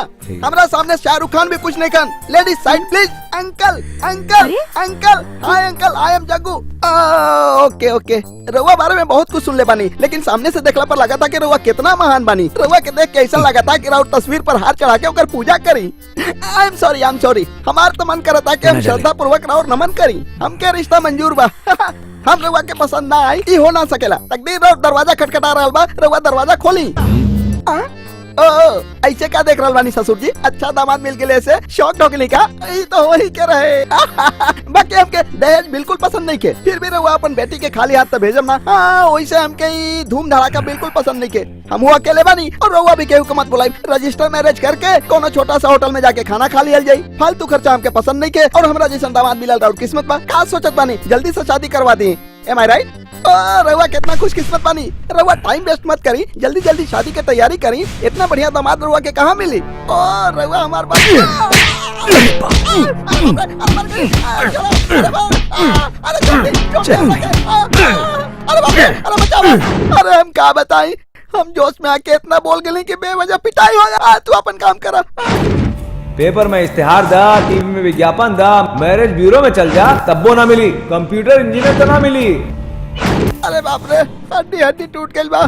हमरा सामने शाहरुख खान भी कुछ नहीं कर। Ladies side please. Uncle uncle uncle, hi uncle, I am Jaggu. Okay okay, रउआ बारे में बहुत कुछ सुन ले बानी, लेकिन सामने से देखला पर लगा था कि रउआ कितना महान बानी। रउआ के देख के ऐसा लगा था कि राउत तस्वीर पर हाथ चढ़ा के ओकर पूजा करी। I am sorry. हमार तो मन करता कि हम श्रद्धा पूर्वक राउत नमन करी। हमके रिश्ता मंजूर बा। हम रउआ के पसंद ना आई, ई हो ना सकेला। तकदीर राउत दरवाजा खटखटा रहल बा, रउआ दरवाजा खोली। ओ ऐसे क्या देख रहा बानी ससुर जी? अच्छा दामाद मिल गए ऐसे शौक ढोकली का? ये तो वही के रहे। बाकी हमके दहेज बिल्कुल पसंद नहीं के, फिर भी रहुआ अपन बेटी के खाली हाथ तो भेजम ना। हाँ वैसे हमके ई धूम धड़ाका बिल्कुल पसंद नहीं के। हम हुआ अकेले बानी और रहुआ भी केहू को मत बुलाई। रजिस्टर मैरिज करके कोनो छोटा सा होटल में जाके खाना खा लिया जाई। फालतू खर्चा हमके पसंद नहीं के और हमरा जैसा दामाद मिलल राउर किस्मत बा। का सोचत बानी जल्दी से शादी करवा दी। एम आई राइट? रहुआ कितना खुश किस्मत बानी। रहुआ टाइम वेस्ट मत करी, जल्दी जल्दी शादी की तैयारी करी। इतना बढ़िया दामाद रहुआ के कहाँ मिली? ओ रहुआ हमार बात अरे हम क्या बताएं, हम जोश में आके इतना बोल गए कि बेवजह पिटाई हो गया। तू अपन काम करा। पेपर में इश्तेहार दा, टीवी में विज्ञापन दा, मैरिज ब्यूरो में चल जा तब वो ना मिली, कंप्यूटर इंजीनियर तो ना मिली। अरे बाप रे, हड्डी हड्डी टूट गई बा।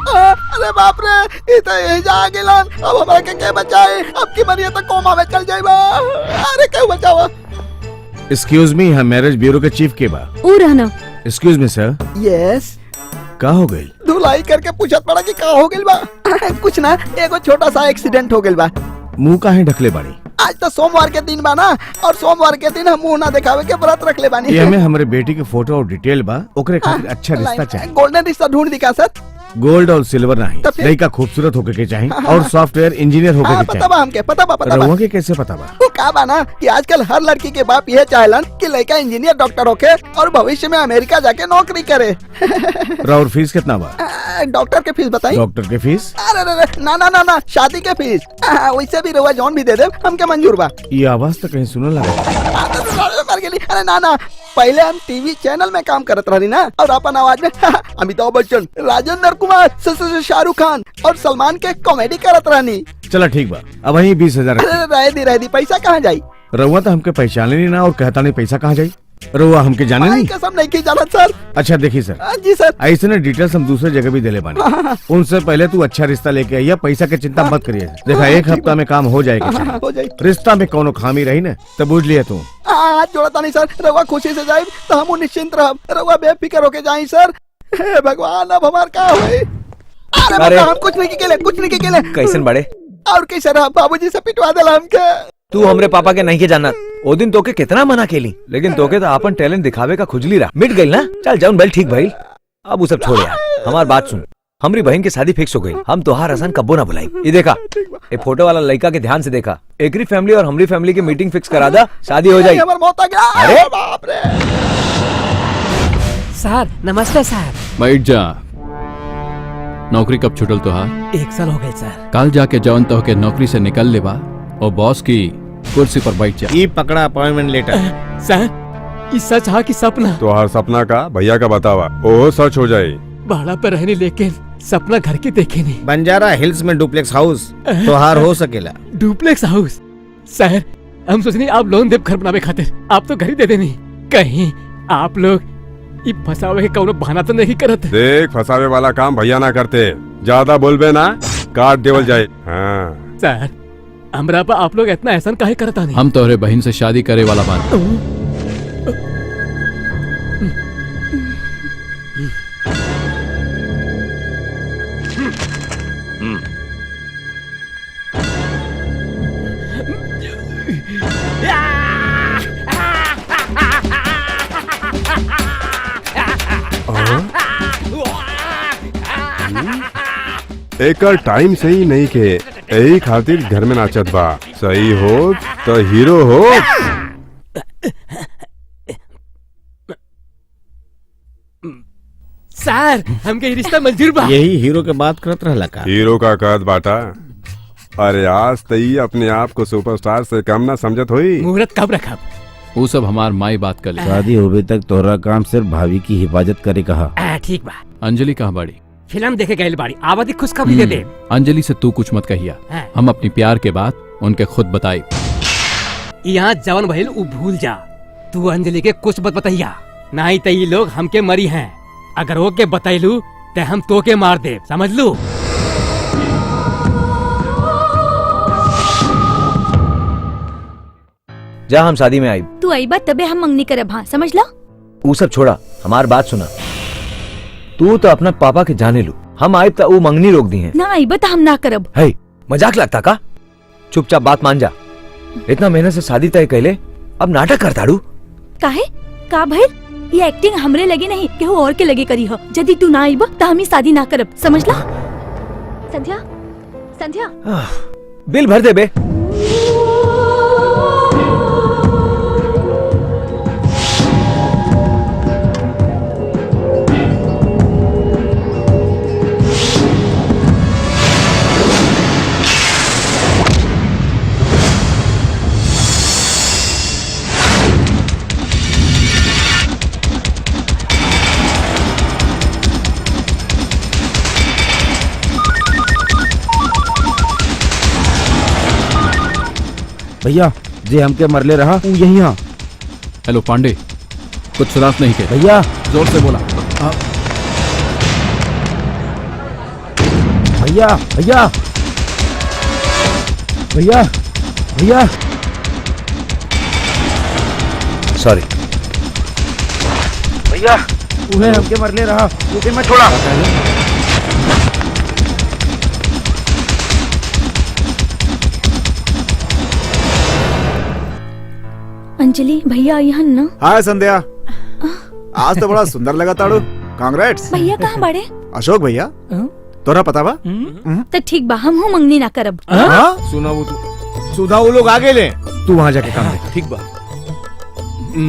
अरे बाप रे, ये तो यही जा गिलन। अब हमारे के बचाए? अब की मरिया तो कोमा में चल जाए बा। अरे क्यों बचावा? एक्सक्यूज मी, हम मैरिज ब्यूरो के चीफ के बा। ओ रहना। एक्सक्यूज मी सर। यस। का हो गई? धुलाई करके पूछत पड़ा कि का हो गई बा। कुछ ना, एगो छोटा सा एक्सीडेंट हो गई बा। मुंह काहे ढकले बानी? आज तो सोमवार के दिन बा ना, और सोमवार के दिन हम मुंह ना दिखावे के व्रत रख ले बानी। ये हमें हमारे बेटी के फोटो और डिटेल बा, ओकरे खातिर अच्छा रिश्ता चाहिए। गोल्डन रिश्ता ढूंढ दिखा सर। गोल्ड और सिल्वर नहीं, लड़का खूबसूरत होके के चाहिए और सॉफ्टवेयर इंजीनियर होके के पता बा हमके, पता बा पता बा। रहुआ के कैसे पता बा? वो का बा ना कि आजकल हर लड़की के बाप यह चाहेलन कि लड़का इंजीनियर डॉक्टर होके और भविष्य में अमेरिका जाके नौकरी करे। और फीस कितना बा? डॉक्टर के फीस बताई? डॉक्टर के फीस? अरे ना ना ना ना, शादी के फीस। वैसे भी रहुआ जॉन भी दे दे, हमके मंजूर बा। ये आवाज तो कहीं सुनने लगा। अरे ना ना, पहले हम टीवी चैनल में काम करत रही ना, और अपन आवाज में अमिताभ बच्चन, राजेंद्र कुमार, शाहरुख खान और सलमान के कॉमेडी करत रहनी। चला ठीक बा, अब वही 20,000। रह दी पैसा कहाँ जाई? रहुआ तो हमके पहचाने नहीं ना और कहता नहीं पैसा कहाँ जाई। रहुआ हमके जाने नहीं? कसम नहीं की जानत सर। अच्छा देखिए सर। जी सर। ऐसे न डिटेल्स हम दूसरे जगह भी देले बानी। उनसे पहले तू अच्छा रिश्ता लेके आइया, पैसा के चिंता मत करिए। देखा एक हफ्ता में काम हो जाएगा। हो जाए। रिश्ता में कोनो खामी रही न तो बुझ लिया तू। हाथ जोड़ता नहीं सर, रहुआ खुशी से जाए तो हम निश्चिंत रह। रहुआ बेफिक्र होके जाए सर। हे भगवान, अब हमार का होई? अरे हम कुछ नहीं केले, कुछ नहीं केले। कैसन बड़े? और कैसे रहा? बाबूजी से पिटवा देला हमके। तू हमरे पापा के नहीं के जानत। ओ दिन तोके कितना मना केली, लेकिन तोके तो अपन टैलेंट दिखावे का खुजली रहा। मिट गई ना, चल जाऊन बैल ठीक भाई। अब वो सब छोड़ यार, हमार बात सुन। हमारी बहन की शादी फिक्स हो गई, हम तोहार हसन कब्बो ना बुलाई। ये देखा, ये फोटो वाला लड़का के ध्यान से देखा। एकरी फैमिली और हमारी फैमिली की मीटिंग फिक्स करा दा, शादी हो जाएगी। अरे बाप रे। सर नमस्ते सर। बैठ जा। नौकरी कब छुटल तोहार? 1 साल हो गए सर। कल जाके जवन तो के नौकरी से निकल ले बा और बॉस की कुर्सी पर बैठ जा। ये पकड़ा अपॉइंटमेंट लेटर। सर ये सच है कि सपना? तो हर सपना का भैया का बतावा, ओ सच हो जाए। भाड़ा पर रहने लेकिन सपना घर के देखे नहीं। बंजारा हिल्स में डुप्लेक्स हाउस तोहार हो सकेला। Duplex house? सर हम सोचनी आप लोन देव घर बनावे खातिर, आप तो घर ही दे देनी। कहीं आप लोग ये फसावे के कौनो बहाना तो नहीं करत? देख, फसावे वाला काम भैया ना करते। ज्यादा बोलबे ना काट देवल जाए। हाँ सर हमरा पर आप लोग इतना एहसान काहे करता नहीं? हम तोहरे बहन से शादी करे वाला बात। एकर टाइम सही नहीं के, यही खातिर घर में नाचत बा। सही हो तो हीरो हो। सर हमके रिश्ता मंजूर बा। यही हीरो के बात करत रहला का? हीरो का कद बाटा। अरे आज तई अपने आप को सुपरस्टार से कम ना समझत हुई। मुहूर्त कब रखब? वो सब हमार माई बात कर ले। शादी होवे तक तोहरा काम सिर्फ भाभी की हिफाजत करे कहा। ठीक बा। अंजलि कहाँ बाड़ी? फिल्म देखे गए बाड़ी, आवादी खुशखबरी दे दे। अंजलि से तू कुछ मत कहिया। हम अपनी प्यार के बात उनके खुद बताई। यहाँ जवन भइल उ भूल जा। तू अंजलि के कुछ मत बताइया, नहीं तो ये लोग हमके मरी हैं। अगर ओके बतैलू तो हम तो के मार दे, समझ लू? जा हम शादी में आई। तू आई बात तबे हम मंगनी करब। हाँ समझ ला? वो सब छोड़ा, हमार बात सुना। तू तो अपना पापा के जाने लू, हम आए तो वो मंगनी रोक दी है। ना आई बता हम ना करब। है मजाक लगता का? चुपचाप बात मान जा। इतना मेहनत से शादी तय कैले, अब नाटक करता डू। काहे का भाई ये एक्टिंग हमरे लगे नहीं केहू और के लगे करी हो। यदि तू ना आईब त हम शादी ना करब, समझला? संध्या संध्या बिल भर दे बे। भैया जे हमके मरले रहा वो यही हाँ। हेलो पांडे, कुछ सुनात नहीं के? भैया जोर से बोला। भैया भैया भैया भैया सॉरी भैया उन्हें हमके मरले रहा वो मैं छोड़ा। अंजलि भैया आई हन ना? हाय संध्या, आज तो बड़ा सुंदर लगा ताड़ू। कांग्रेट्स। भैया कहाँ बड़े? अशोक भैया तोरा पता बा? तो ठीक बा हम हूँ मंगनी ना करब। सुना वो तू सुधा वो लोग आगे ले, तू वहाँ जाके काम देख। ठीक बा।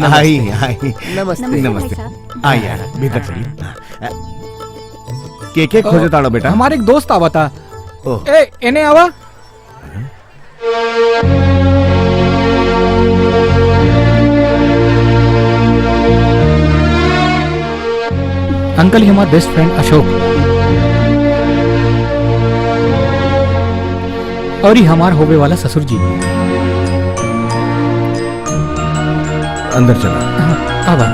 आई आई नमस्ते नमस्ते। आई यार भीतर चलिए। के खोजे ताड़ा बेटा? हमारे एक दोस्त आवा था। ओह। ए इन्हें आवा। अंकल ही हमारा बेस्ट फ्रेंड अशोक, और ही हमार होवे वाला ससुर जी। अंदर चला। आवा।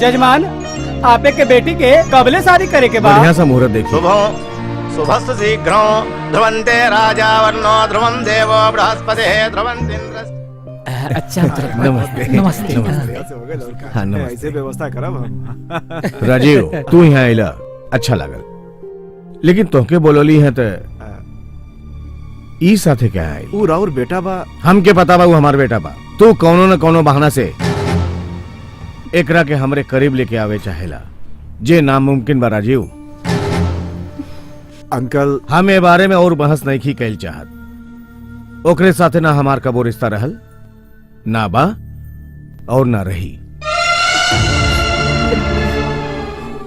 जजमान आपे के बेटी के कबले शादी करे के बाद? बढ़िया सा मुहूर्त देखिए। शुभस्त शीघ्र ध्रुवंते राजा वर्णो ध्रुवं देवो बृहस्पतिः ध्रुवन्तीन्द्रः। अच्छा नमस्ते नमस्ते। हाँ नमस्ते। ऐसे व्यवस्था करब हम। राजीव तू यहाँ आइला अच्छा लागल, लेकिन तोहके बोलोली है तो ई साथे क्या है? ऊ राउर बेटा बा। हमके पता बा वो हमार बेटा बा। तू कौनो न कौनो बहाना से एकरा के हमरे करीब लेके आवे चाहेला, जे नामुमकिन बा राजीव। अंकल हम ए बारे में और बहस नहीं की कैल चाहत। ओकरे साथे ना हमार कबो रिश्ता रहल, ना बा और ना रही।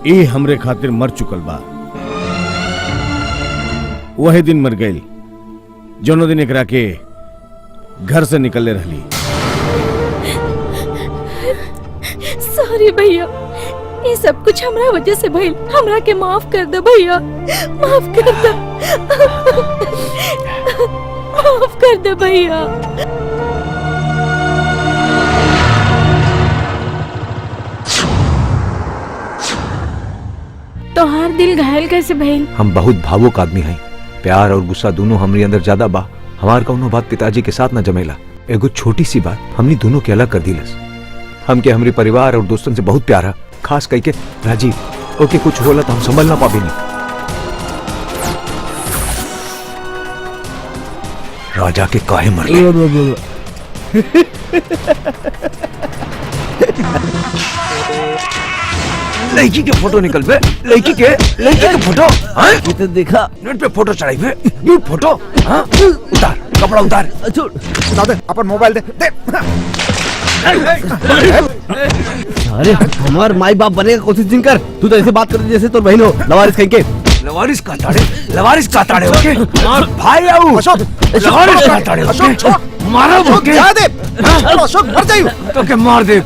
ई हमरे खातिर मर चुकल बा। वही दिन मर गई जोनो दिन एकरा के घर से निकलने रहली। सॉरी भैया, ये सब कुछ हमरा वजह से भइल। हमरा के माफ कर दे भैया, माफ कर दे, माफ कर दे भैया। तोहार दिल घायल कैसे भइल? हम बहुत भावुक आदमी हैं। प्यार और गुस्सा दोनों हमरी अंदर ज्यादा बा। हमार कौनो बात पिताजी के साथ न जमेला। एगो छोटी सी बात हमनी दोनों के अलग कर दिलस। हमके हमरी परिवार और दोस्तन से बहुत प्यार है, खास करके राजीव। ओके कुछ होला तो हम संभल ना पाबी नहीं। राजा के काहे मरले? लड़की के फोटो निकल बे, लड़की के फोटो। हाँ? तो देखा नेट पे फोटो चढ़ाई बे, ये फोटो। हाँ? उतार कपड़ा उतार। बता दे अपन मोबाइल दे। अरे हमार माई बाप बने का कोशिश जिन कर। तू तो ऐसे बात कर जैसे तो बहन हो। लवारिस कहीं के लवारिस का ताड़े ओके। मार भाई आऊ अशोक, लवारिस का ताड़े अशोक छोड़, मारो अशोक जा दे। अशोक मर जाइयो। तो के मार दे,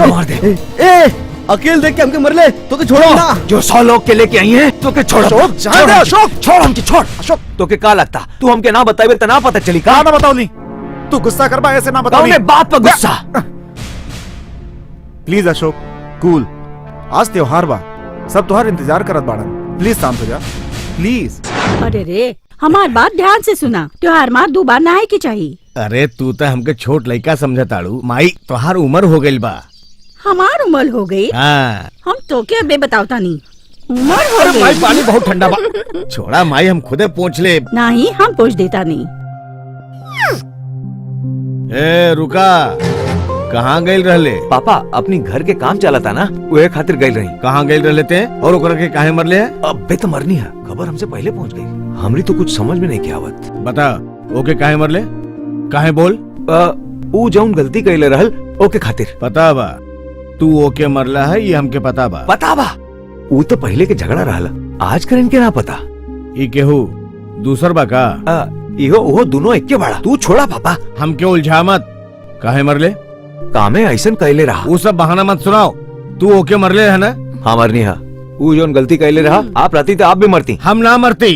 मार दे। ए अकेले देख के हमके मरले तो के छोड़ो ना। जो 100 लोग के लेके आई हैं तो के छोड़। अशोक जा दे। अशोक छोड़ हमके, छोड़। अशोक तो के का लगता तू हमके ना बताइबे त ना पता चली का? ना बताओ नहीं। तू गुस्सा कर बा, ऐसे ना बताओ कौने बात पर गुस्सा? प्लीज अशोक कूल। आज त्योहार बा, सब त्योहार इंतजार करत बाड़न। प्लीज शांत हो जा प्लीज। अरे रे हमार बात ध्यान से सुना, त्योहार माँ 2 बार नहाए की चाहिए। अरे तू तो हमके छोट लड़का समझताड़ू। माई तोहार उम्र हो गई बा। हमार उम्र हो गई। हाँ। हम तो के बे बतावता नहीं, उम्र हो अरे माई गई। पानी बहुत ठंडा बा। छोड़ा माई, हम खुदे पहुँच ले। नहीं, हम पूछ देता नहीं। ए रुका, कहाँ गई रहले? पापा अपनी घर के काम चला था ना, वह खातिर गई रही। कहाँ गई रहले ते और ओकरा के काहे मरले है? अब बे तो मरनी है, खबर हमसे पहले पहुंच गई। हमरी तो कुछ समझ में नहीं किया आवत। बता, ओके काहे मरले? काहे बोल? ऊ जौन गलती कैले रहल ओके खातिर। पता बा तू ओके मरला है, ये हमके पता बा। पता बा, ऊ तो पहले के झगड़ा रहल, आज करें के ना पता। ई केहू दूसर बा का? इहो ओहो दोनों एक के बड़ा। तू छोड़ा पापा, हमके उलझा मत। काहे मरले? कामे ऐसन कैले रहा। वो सब बहाना मत सुनाओ। तू ओके मरले है ना? हाँ मरनी है। ऊ जौन गलती कैले रहा, आप रहती तो आप भी मरती। हम ना मरती।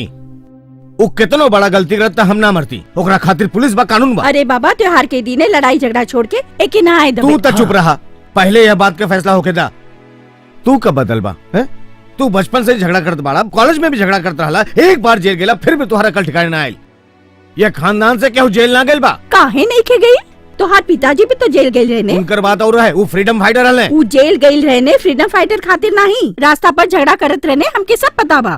वो कितनो बड़ा गलती करता हम ना मरती। ओकरा खातिर पुलिस बा, कानून बा। अरे बाबा, त्योहार के दिन लड़ाई झगड़ा छोड़ के एक ना आए। तू तो चुप रहा, पहले यह बात का फैसला होके दा। तू कब बदल बा? तू बचपन से झगड़ा करत बाड़ा, कॉलेज में भी झगड़ा करता रहा, एक बार जेल गेला फिर भी तुम्हारा कल ठिकाने ना आयल। यह खानदान से क्यों जेल ना गेल बा? काहे नहीं के गई? तोहार पिताजी भी तो जेल गए रहने। उनकर बात और है, वो फ्रीडम फाइटर रहले। वो जेल गई रहने फ्रीडम फाइटर खातिर नहीं, रास्ता पर झगड़ा करत रहने, हमके सब पता बा।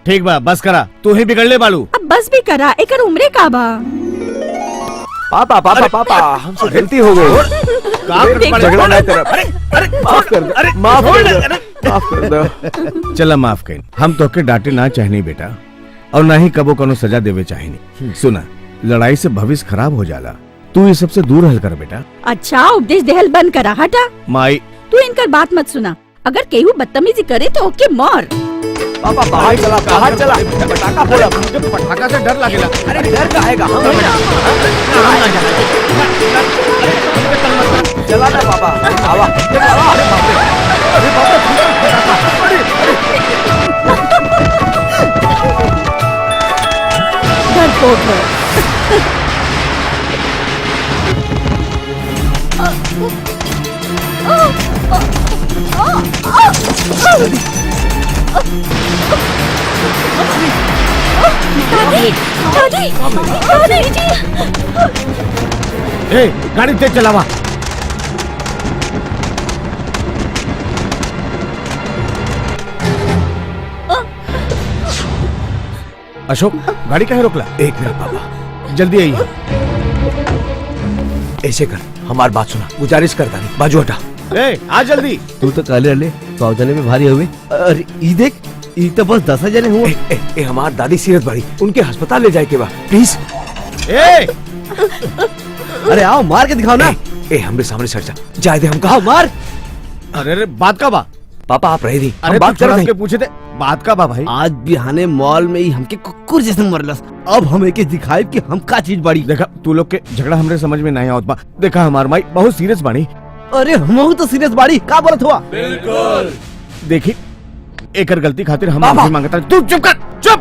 ठीक बा, बस करा, तू ही बिगड़ ले बालू। अब बस भी करा, एकर उम्रे का बा। पापा पापा पापा, हमसे गलती हो गई। झगड़ा नहीं करा। माफ कर दो, माफ कर दो। चला माफ कर। हम तोके डांटे ना चाहनी बेटा, और ना ही कबो कोनो सजा देवे चाहनी। सुना, लड़ाई से भविष्य खराब हो जाला। तू ये सबसे दूर हल कर बेटा। अच्छा, उपदेश देहल बंद करा, हटा। माई तू इनकर बात मत सुना, अगर केहू बदतमीजी करे तो ओके मार। पापा बाहर चला, बाहर चला। पटाखा फोड़ा। मुझे पटाखा से डर लगेला। अरे डर का आएगा, हम चला ना पापा। आवा, आवा। अरे डरपोक है। दादी, दादी, दादी जी। ए, गाड़ी तेज चलावा। अशोक, गाड़ी काहे रोकला? एक मिनट पापा, जल्दी आइए। ऐसे कर, हमारी बात सुना, गुजारिश करता नहीं, बाजू हटा। ए, आ जल्दी। तू तो काले अले 100 जने में भारी हुए। अरे ई देख, ई तो बस 10 जने हुए। हमार दादी सीरत बड़ी, उनके अस्पताल ले जाए के बा, प्लीज। ए, अरे आओ, मार के दिखाओ ना। ए हमरे सामने सर जा, जाए दे हम कहा मार। अरे बात का बा? पापा आप रहे दी, अरे बात कर रहे के पूछे थे, बात का बा भाई? आज बिहाने मॉल में ही हमके कुकुर जैसे मरलस। अब हम एक दिखाई कि हम का चीज बड़ी। देखा, तू लोग के झगड़ा हमरे समझ में नहीं आवत बा। देखा, हमार माई बहुत सीरियस बानी। अरे हम तो सीरियस बाड़ी, का बोलत हुआ? बिल्कुल। देखी, एकर गलती खातिर हम माफी मांगता। तू चुप कर, चुप।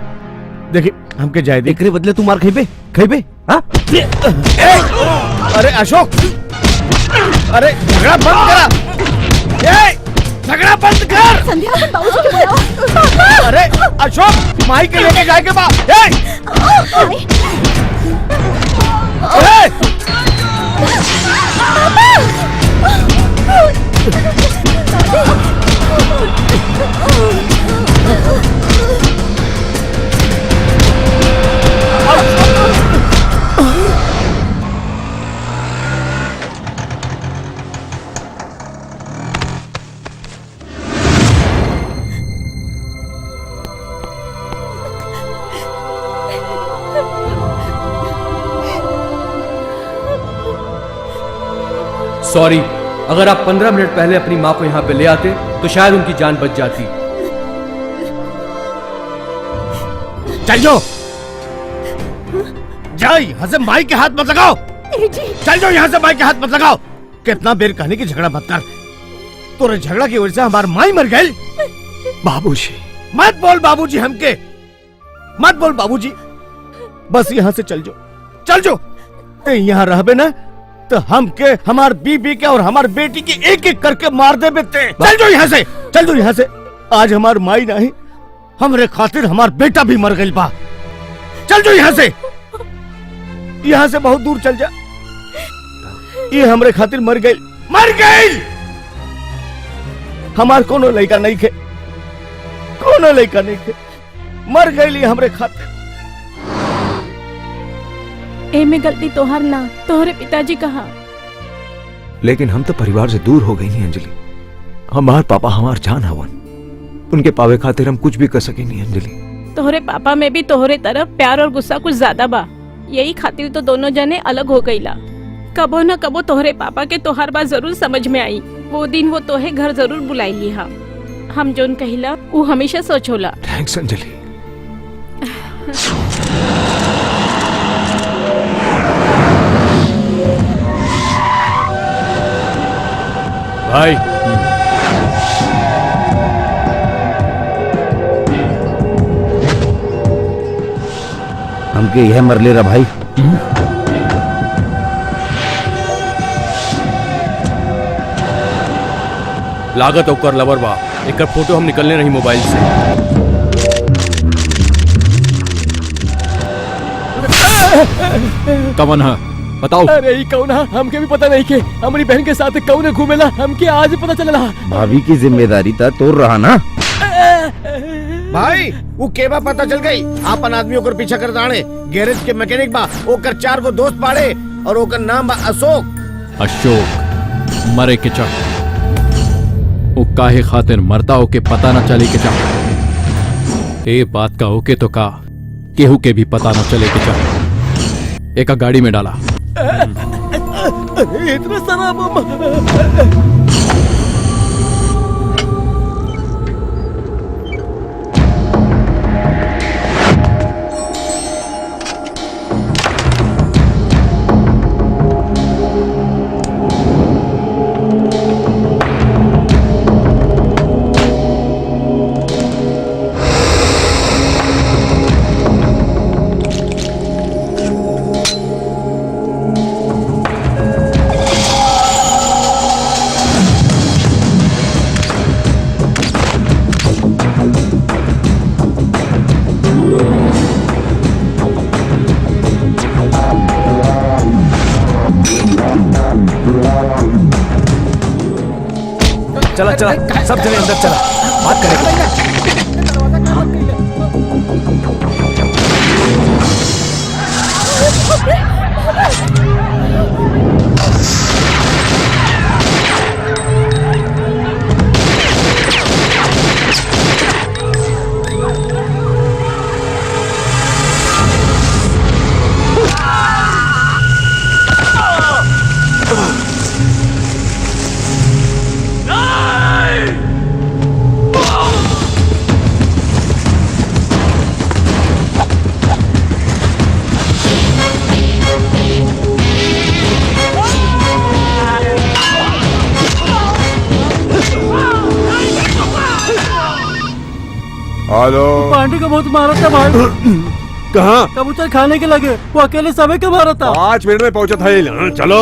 देखी, हमके जाए दे। एकरे बदले तू मार खइबे, खइबे? हां? अरे अशोक, अरे झगड़ा बंद करा। ए, झगड़ा बंद कर। संध्या अपन बाबूजी के बुलाओ। अरे अशोक, माई के लेके जाए के बा। सॉरी, अगर आप 15 मिनट पहले अपनी माँ को यहाँ पे ले आते तो शायद उनकी जान बच जाती। चल जाओ, जाओ यहाँ से, माई के हाथ मत लगाओ। चल जाओ यहाँ से, माई के हाथ मत लगाओ। कितना बेर कहने की झगड़ा मत कर। तोरे झगड़ा की वजह से हमार माई मर गई। बाबूजी मत बोल बाबूजी, हमके मत बोल बाबूजी। बस यहाँ से चल जाओ, चल जाओ। यहाँ रहबे ना तो हमके, हमार बीबी के और हमार बेटी के एक एक करके मार दे बेटे। चल जाओ यहाँ से, चल जाओ यहाँ से। आज हमार माई नहीं, हमरे खातिर हमार बेटा भी मर गई बा। चल जो यहाँ से, यहाँ से बहुत दूर चल जा। ये हमरे खातिर मर गई, मर गई। हमार कोनो लड़का नहीं खे, कोनो लड़का नहीं खे, मर गई हमरे खातिर। ए में गलती तोहर ना, तोहरे पिताजी कहा। लेकिन हम तो परिवार से दूर हो गई नहीं अंजलि। हमार पापा हमार जान हवन, उनके पावे खातिर हम कुछ भी कर सके नहीं अंजलि। तोहरे पापा में भी तोहरे तरफ प्यार और गुस्सा कुछ ज्यादा बा, यही खातिर तो दोनों जने अलग हो गईला। कबो न कबो तोहरे पापा के तोहर बात जरूर समझ में आई। वो दिन वो तोहे घर जरूर बुलाई लिहा। हम जोन कहिला वो हमेशा सोच होला। थैंक्स अंजलि। भाई हमके यह मर ले रहा भाई। लागत ओकर लवर बा, एक फोटो हम निकलने रही मोबाइल से। कवन है बताओ। अरे ई कौन है हमके भी पता नहीं के। हमारी बहन के साथ कौन घूमेला हमके आज पता चलला। भाभी की जिम्मेदारी था तोड़ रहा ना भाई वो केबा पता चल गई। आपन आदमी ओकर पीछा कर दाणे, गैरेज के मैकेनिक बा, ओकर 4 गो दोस्त बाड़े और ओकर नाम बा अशोक। अशोक मरे के चाह, वो काहे खातिर मरता हो के पता न चले के चाह। ए बात का होके तो का केहू के भी पता न चले के चाह। एक गाड़ी में डाला। इतना सारा चला चला सब जने अंदर चला, बात करेंगे। हेलो। पांडे का बहुत मारा था भाई। कहाँ? कबूतर खाने के लगे, वो अकेले समय का मारा था। 5 मिनट में पहुंचा था। चलो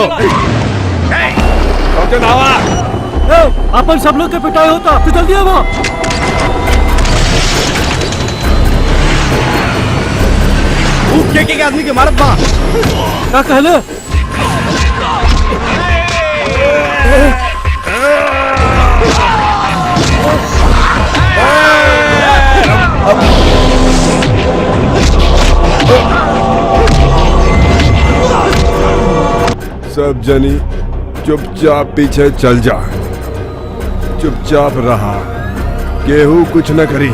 पहुंचे नावा। अपन सब लोग के पिटाई होता, तो जल्दी आओ। के आदमी के मारत बा का कहले? सब जनी चुपचाप पीछे चल जा, चुपचाप रहा, केहू कुछ न करी।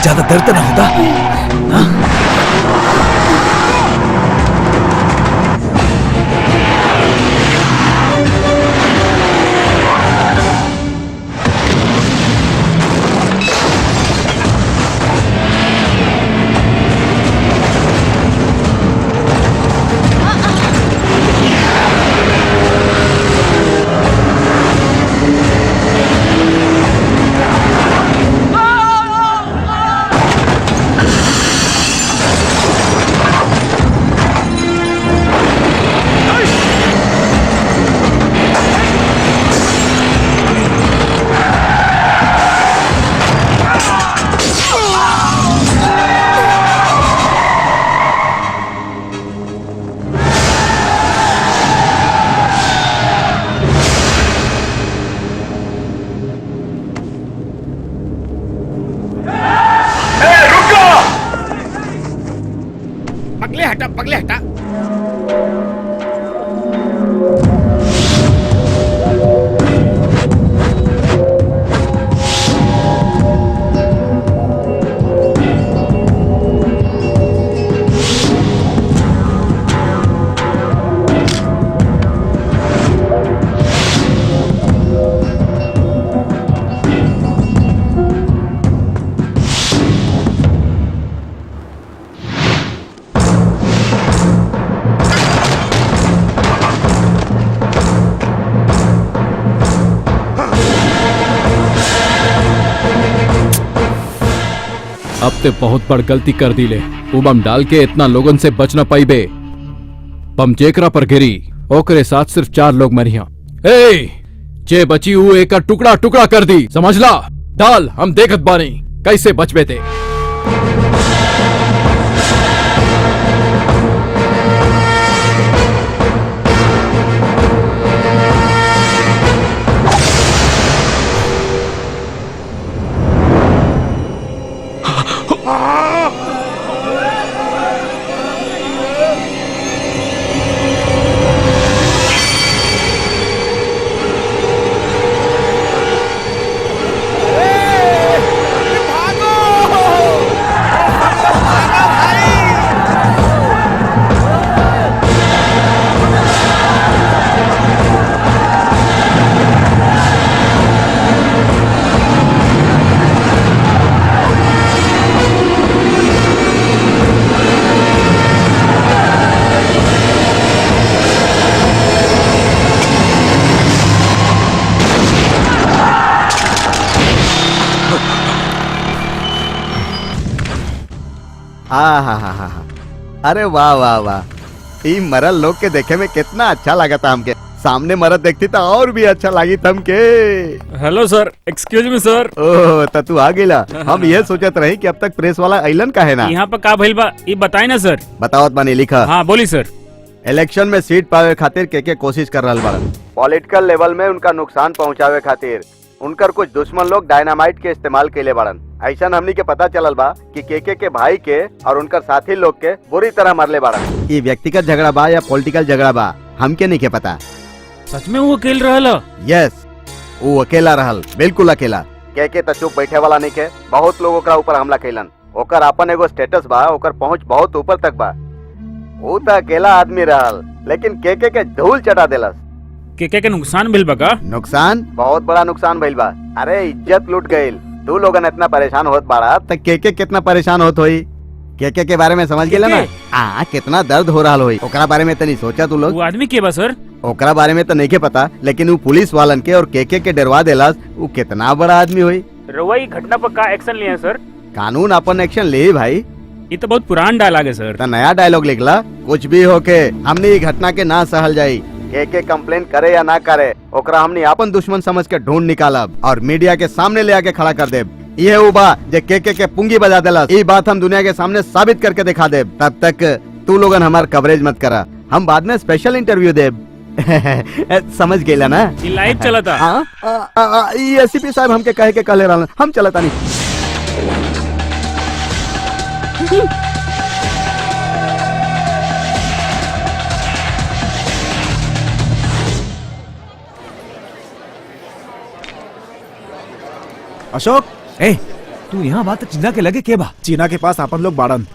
ज्यादा दर्द ना होता। हाँ? पगले हटा पगले हटा। अब ते बहुत बड़ गलती कर दी ले। वो बम डाल के इतना लोगन से बच न पाई बे। बम जेकरा पर गिरी ओकरे साथ सिर्फ 4 लोग मरिया। ए जे बची वो एक टुकड़ा टुकड़ा कर दी, समझला? डाल, हम देखत बानी कैसे बचबे ते। हा। अरे वाह वाह वाह, ई मरल लोग के देखे में कितना अच्छा लगा था हमके। सामने मरद देखती तो और भी अच्छा लगी तमके। हेलो सर, एक्सक्यूज मी सर। ओह तो तू आ गेला। हम ये सोचत रही कि अब तक प्रेस वाला अइलन का है ना। यहाँ पर का भइल बा ये बताए ना सर। बतावत बानी, लिखा। हाँ बोली सर। इलेक्शन में सीट पावे खातिर के कोशिश कर रहल बाड़न। पॉलिटिकल लेवल में उनका नुकसान पहुंचावे खातिर उनकर कुछ दुश्मन लोग डायनामाइट के इस्तेमाल केले बाड़न। ऐसा हमनी के पता चलल बा कि के भाई के और उनकर साथी लोग के बुरी तरह मरले बाड़न। ये व्यक्तिगत झगड़ा बा या पॉलिटिकल झगड़ा बा हमके नहीं के पता। सच में वो अकेले रहल? यस, वो अकेला रहल, बिल्कुल अकेला। के तो चुप बैठे वाला नहीं के। बहुत लोग ओकरा ऊपर हमला कैलन। ओकर अपन एगो स्टेटस बा, ओकर पहुंच बहुत ऊपर तक बा। वो तो अकेला आदमी रहल, लेकिन के धूल चटा देलस। के नुकसान भइल बा का? नुकसान, बहुत बड़ा नुकसान भइल बा। अरे इज्जत लूट गइल। तू लोगन इतना परेशान होत बाड़ा त के कितना परेशान होत होई। के बारे में समझ गेला ना? कितना दर्द हो रहा होई। ओकरा बारे में तनी सोचा तू लोग? वो आदमी के बा सर? ओकरा बारे में तो नहीं के पता, लेकिन वो पुलिस वालन के और के डरवा देलास। वो कितना बड़ा आदमी हुई। रउआ घटना पर का एक्शन लिया सर? कानून अपन एक्शन ले भाई। ये तो बहुत पुरान डायलॉग है सर। तो नया डायलॉग लिखला। कुछ भी होके हमने ये घटना के ना सहल जाई। के कंप्लेन करे या ना करे, ओकरा हमने अपन दुश्मन समझ के ढूंढ निकालब और मीडिया के सामने ले आके खड़ा कर देब। ये वो बा जे के पुंगी बजा देला। ये बात हम दुनिया के सामने साबित करके दिखा देब। तब तक तू लोगन हमार कवरेज मत करा, हम बाद में स्पेशल इंटरव्यू देब। समझ गेला ना? ये लाइव चला था। ये एसपी साहब हमके कहे के कहले रहलन, हम चलता नहीं। अशोक, ए तू यहाँ बात चीना के लगे के बा? चीना के पास अपन लोग बाड़न।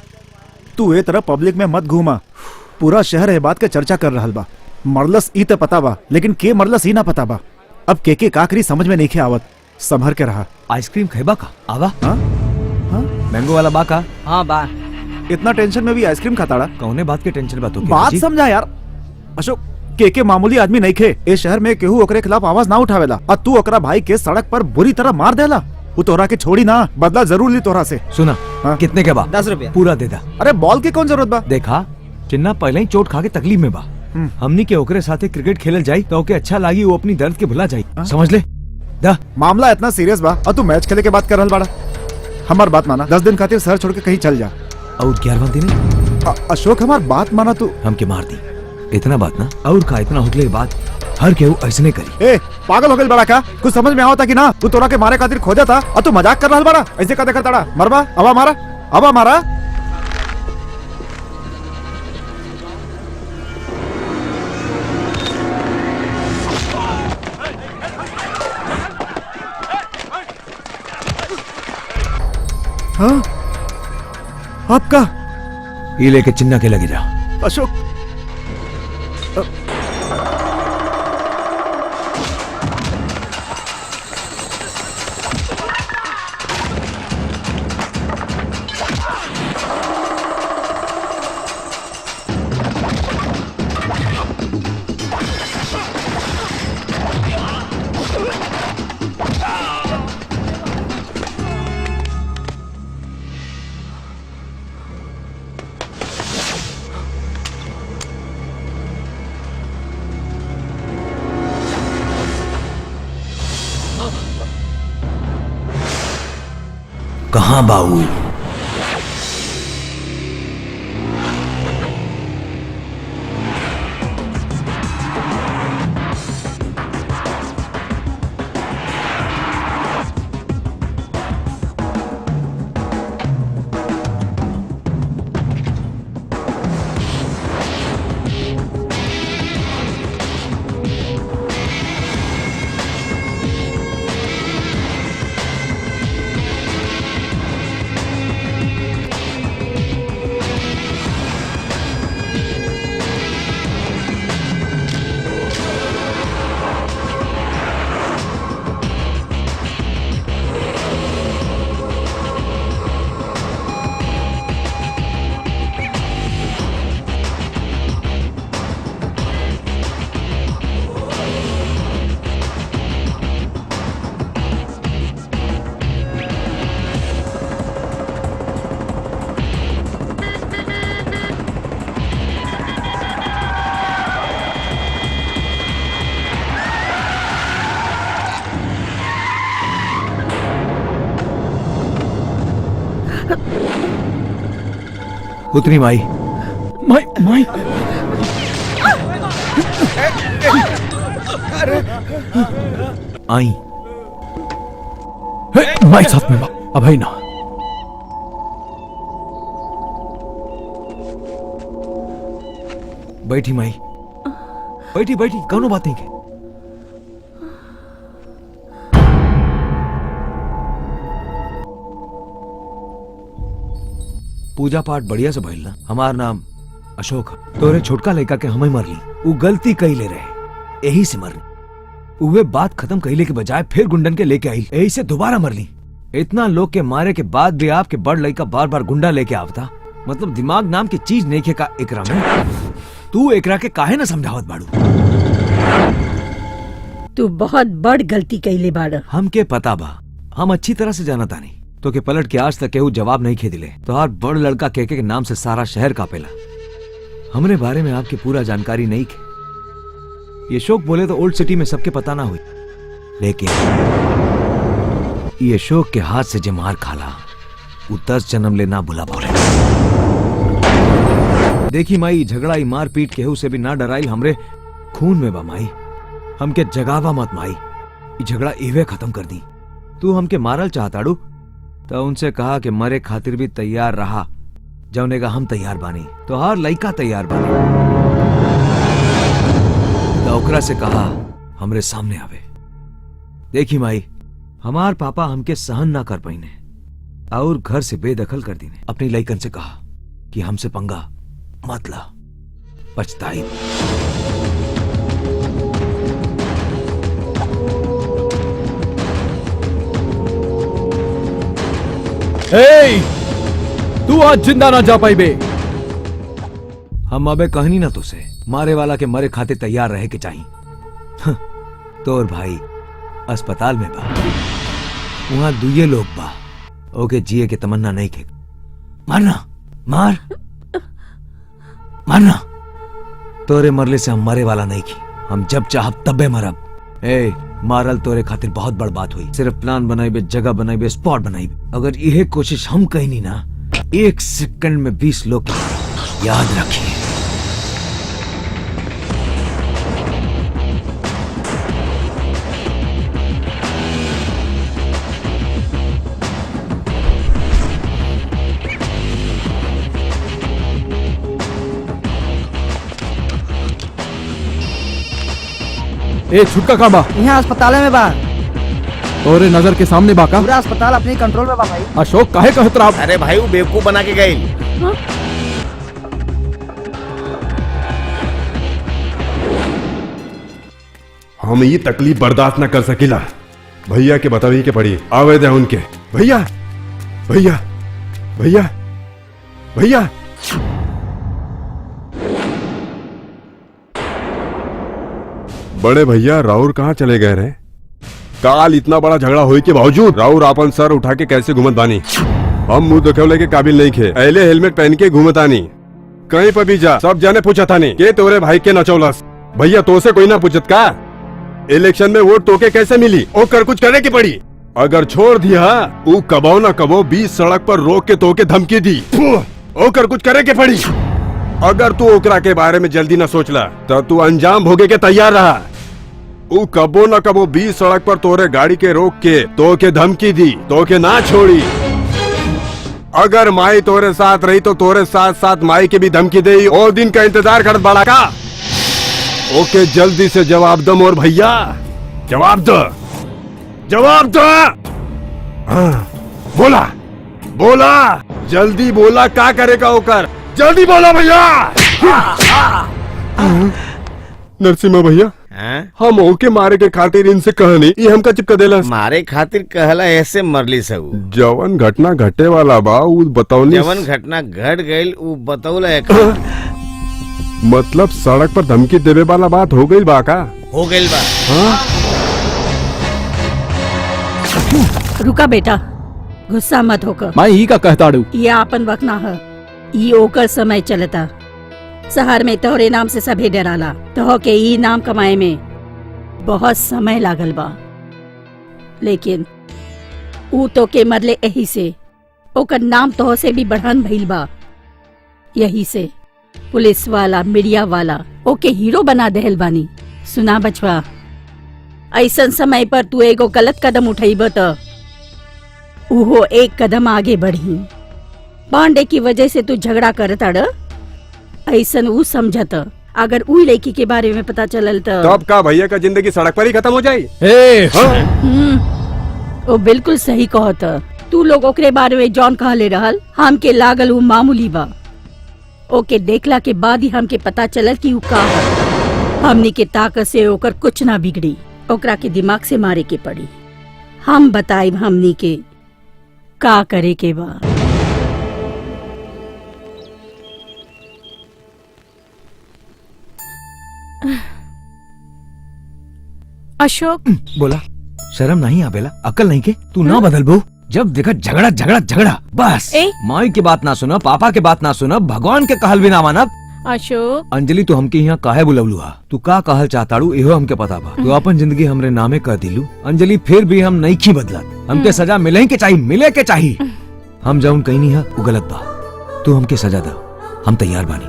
तू ए तरह पब्लिक में मत घूमा। पूरा शहर ए बात के चर्चा कर रहल बा। मरलस ई तो पता बा, लेकिन के मरलस ई ना पता बा। अब के काकरी समझ में नहीं आवत। संभर के रहा। आइसक्रीम खेबा का? आवा। हाँ? मैंगो वाला बा का? हाँ बा। इतना टेंशन में भी आइसक्रीम खाताड़ा? कौने बात के टेंशन बा? तो बात समझा यार। अशोक, के मामूली आदमी नहीं खे। इस शहर में केहू ओकरे खिलाफ आवाज ना उठावेला और तू ओकरा भाई के सड़क पर बुरी तरह मार देला। वो तोरा के छोड़ी ना, बदला जरूर ली तोरा से। सुना, कितने के बा? 10 रुपया पूरा दे दा। अरे बॉल की कौन जरूरत बा? देखा, चिन्ना पहले ही चोट खा के तकलीफ में बा। हमनी के ओकरे साथे क्रिकेट खेलल जाई तो ओके अच्छा लागी, वो अपनी दर्द के भुला जाई। समझ ले? दा मामला इतना सीरियस बा और तू मैच खेले के बात कर रहल बाड़ा। हमार बात माना, 10 दिन खातिर शहर छोड़ के कहीं चल जा। और 11वां दिन अशोक, हमार बात माना। तू हमके मार दी। इतना बात ना, और का इतना होटले बात हर केहू ऐसने करी। ए पागल हो गइल बड़ा का? कुछ समझ में आवता कि ना? तू तोरा के मारे खातिर खोजा था और तू मजाक कर रहल बड़ा। ऐसे का देखा ताड़ा? मरबा, अबा मारा, अबा मारा। पक्का? ये लेके चिन्ना के लगे जा। अशोक कहाँ बाबू? उतरी माई। माई माई आई। माई साथ में अभय ना। बैठी माई, बैठी बैठी, कौनो बात नहीं के। पूजा पाठ बढ़िया से भइल ना। हमार नाम अशोक है। तोरे छोटका लड़का के हमें मरली, वो गलती कई ले रहे, यही से मरली। उहे बात खत्म कइले के बजाय फिर गुंडन के लेके आई, यही से दोबारा मरली। इतना लोग के मारे के बाद भी आपके बड़ लड़का बार बार गुंडा लेके आवता, मतलब दिमाग नाम की चीज नहीं का एकरा में। तू एकरा के काहे ना समझावत बाड़ू? तू बहुत बड़ गलती कइले बाड़। हमके पता बा, हम अच्छी तरह से जाना तानी। तो के पलट के आज तक केहू जवाब नहीं खे दिले। तो हर बड़ लड़का के नाम से सारा शहर कापेला। हमरे बारे में आपके पूरा जानकारी नहीं खे। ये शोक बोले तो ओल्ड सिटी में सबके पता ना हुई, लेकिन ये शोक के हाथ से जे मार खाला, वो 10 जन्म ले ना भुला बोले। देखी माई, झगड़ा ही मार पीट केहू से भी ना डराइल, हमरे खून में बा माई। हमके जगावा मत माई, ये झगड़ा इवे खत्म कर दी। तू हमके मारल चाहताड़ू तो उनसे कहा कि मरे खातिर भी तैयार रहा। जौने का हम तैयार बानी तो हर लइका तैयार बानी। तो ओकरा से कहा हमरे सामने आवे। देखी माई, हमार पापा हमके सहन ना कर पाइने और घर से बेदखल कर दीने। अपनी लइकन से कहा कि हमसे पंगा मत ला, पछताई। तू आज जिंदा ना जा पाई बे। हम अबे कहनी ना तुसे, मारे वाला के मरे खाते तैयार रहे के चाहिए। तोर भाई अस्पताल में बा, वहां दुए लोग बा, ओके जिए के तमन्ना नहीं के। मारना, मार मारना। तोरे मरले से हम मरे वाला नहीं की, हम जब चाहब तबे मरब। मारल तोरे खातिर बहुत बड़ बात हुई। सिर्फ प्लान बनाइबे, जगह बनाइबे, स्पॉट बनाइबे। अगर यह कोशिश हम कहीं नहीं ना, 1 सेकंड में 20 लोग याद रखिए। ए छुटका कहाँ बा? यहाँ अस्पताल में बा। तोरे नजर के सामने बाका? पूरा अस्पताल अपने कंट्रोल में बा भाई। अशोक काहे कहत रहा? अरे भाई, वो बेवकूफ बना के गई। हम ये तकलीफ बर्दाश्त न कर सकीला। भैया के बतावी के पड़ी आवे दे उनके। भैया भैया भैया भैया बड़े भैया राउर कहाँ चले गए रे? काल इतना बड़ा झगड़ा होने के बावजूद राउर अपन सर उठा के कैसे घूमत बानी? हम मुंह दिखवले के काबिल नहीं खे। पहले हेलमेट पहन के घूमतानी, कहीं पर भी जा सब जाने पूछा था नहीं के तोरे भाई के नचौलस। भैया तो से कोई ना पूछत का? इलेक्शन में वोट तोके कैसे मिली? ओ कर कुछ करे की पड़ी। अगर छोड़ दिया वो कबो न कबो 20 सड़क पर रोक के तोके धमकी दी। ओ कर कुछ करे के पड़ी। अगर तू ओकरा के बारे में जल्दी न सोचला तो तू अंजाम भोगे के तैयार रहा। वो कबो न कबो 20 सड़क पर तोरे गाड़ी के रोक के तोके धमकी दी, तोके ना छोड़ी। अगर माई तोरे साथ रही तो तोरे साथ साथ माई के भी धमकी दे। और दिन का इंतजार कर बड़ा का। ओके जल्दी से जवाब दो मोर भैया, जवाब दो, जवाब दो। हाँ, बोला बोला जल्दी बोला, क्या करेगा होकर? जल्दी बोला भैया। नरसिम्हा भैया हम ओके मारे के खातिर इनसे कहनी ये हमका चिपका देला। मारे खातिर कहला ऐसे मरली सब। जवन घटना घटे वाला बा उ बताओनी। जवन घटना घट गई उ बतौला है। मतलब सड़क पर धमकी देवे वाला बात हो गई बा का? हो गई बा। रुका बेटा, गुस्सा मत होकर। मैं ही का कहताड़ू। ये आपन वक्त ना है, ये ओकर समय चलता। शहर में तोहरे नाम से सभी डराला। तो के ई नाम कमाए में बहुत समय लागल बा, लेकिन ऊ तो के मरले यही से। ओकर नाम तो से भी बढ़न भइल बा। यही से पुलिस वाला मीडिया वाला ओके हीरो बना देहल बानी। सुना बचवा, ऐसन समय पर तू एगो गलत कदम उठाइब त उहो एक कदम आगे बढ़ी। पांडे की वजह से तू झगड़ा करताड़, ऐसन ऊ समझत। अगर ऊ लड़की के बारे में पता चलल तब का भैया का जिंदगी सड़क पर ही खत्म हो जाई। वो बिल्कुल सही कहत। तू लोग ओकरे बारे में जॉन कहले रहल, हमके लागल ऊ मामूली बा। ओके देखला के बाद ही हमके पता चलल कि ऊ का है। हमनी के ताकत से ओकर कुछ ना बिगड़ी, ओकरा के दिमाग से मारे के पड़ी। हम बताइब हमनी के का करे के बा। अशोक बोला, शर्म नहीं आवेला, अकल नहीं के? तू ना बदल बो। जब देखा झगड़ा झगड़ा झगड़ा बस। माई की बात ना सुना, पापा के बात ना सुना, भगवान के कहल भी ना मानब। अशोक अंजलि तू हमके यहाँ काहे बुलवलू हा? तू का कहल चाहताड़ू इहो हमके पता बा। तू अपन जिंदगी हमरे नामे कर दिलू अंजलि, फिर भी हम नहीं की बदलत। हमके सजा मिले के चाहिए, मिले के चाहिए। हम जाऊन कहीं नहीं है वो गलत बा। तू हमके सजा दा, हम तैयार बानी।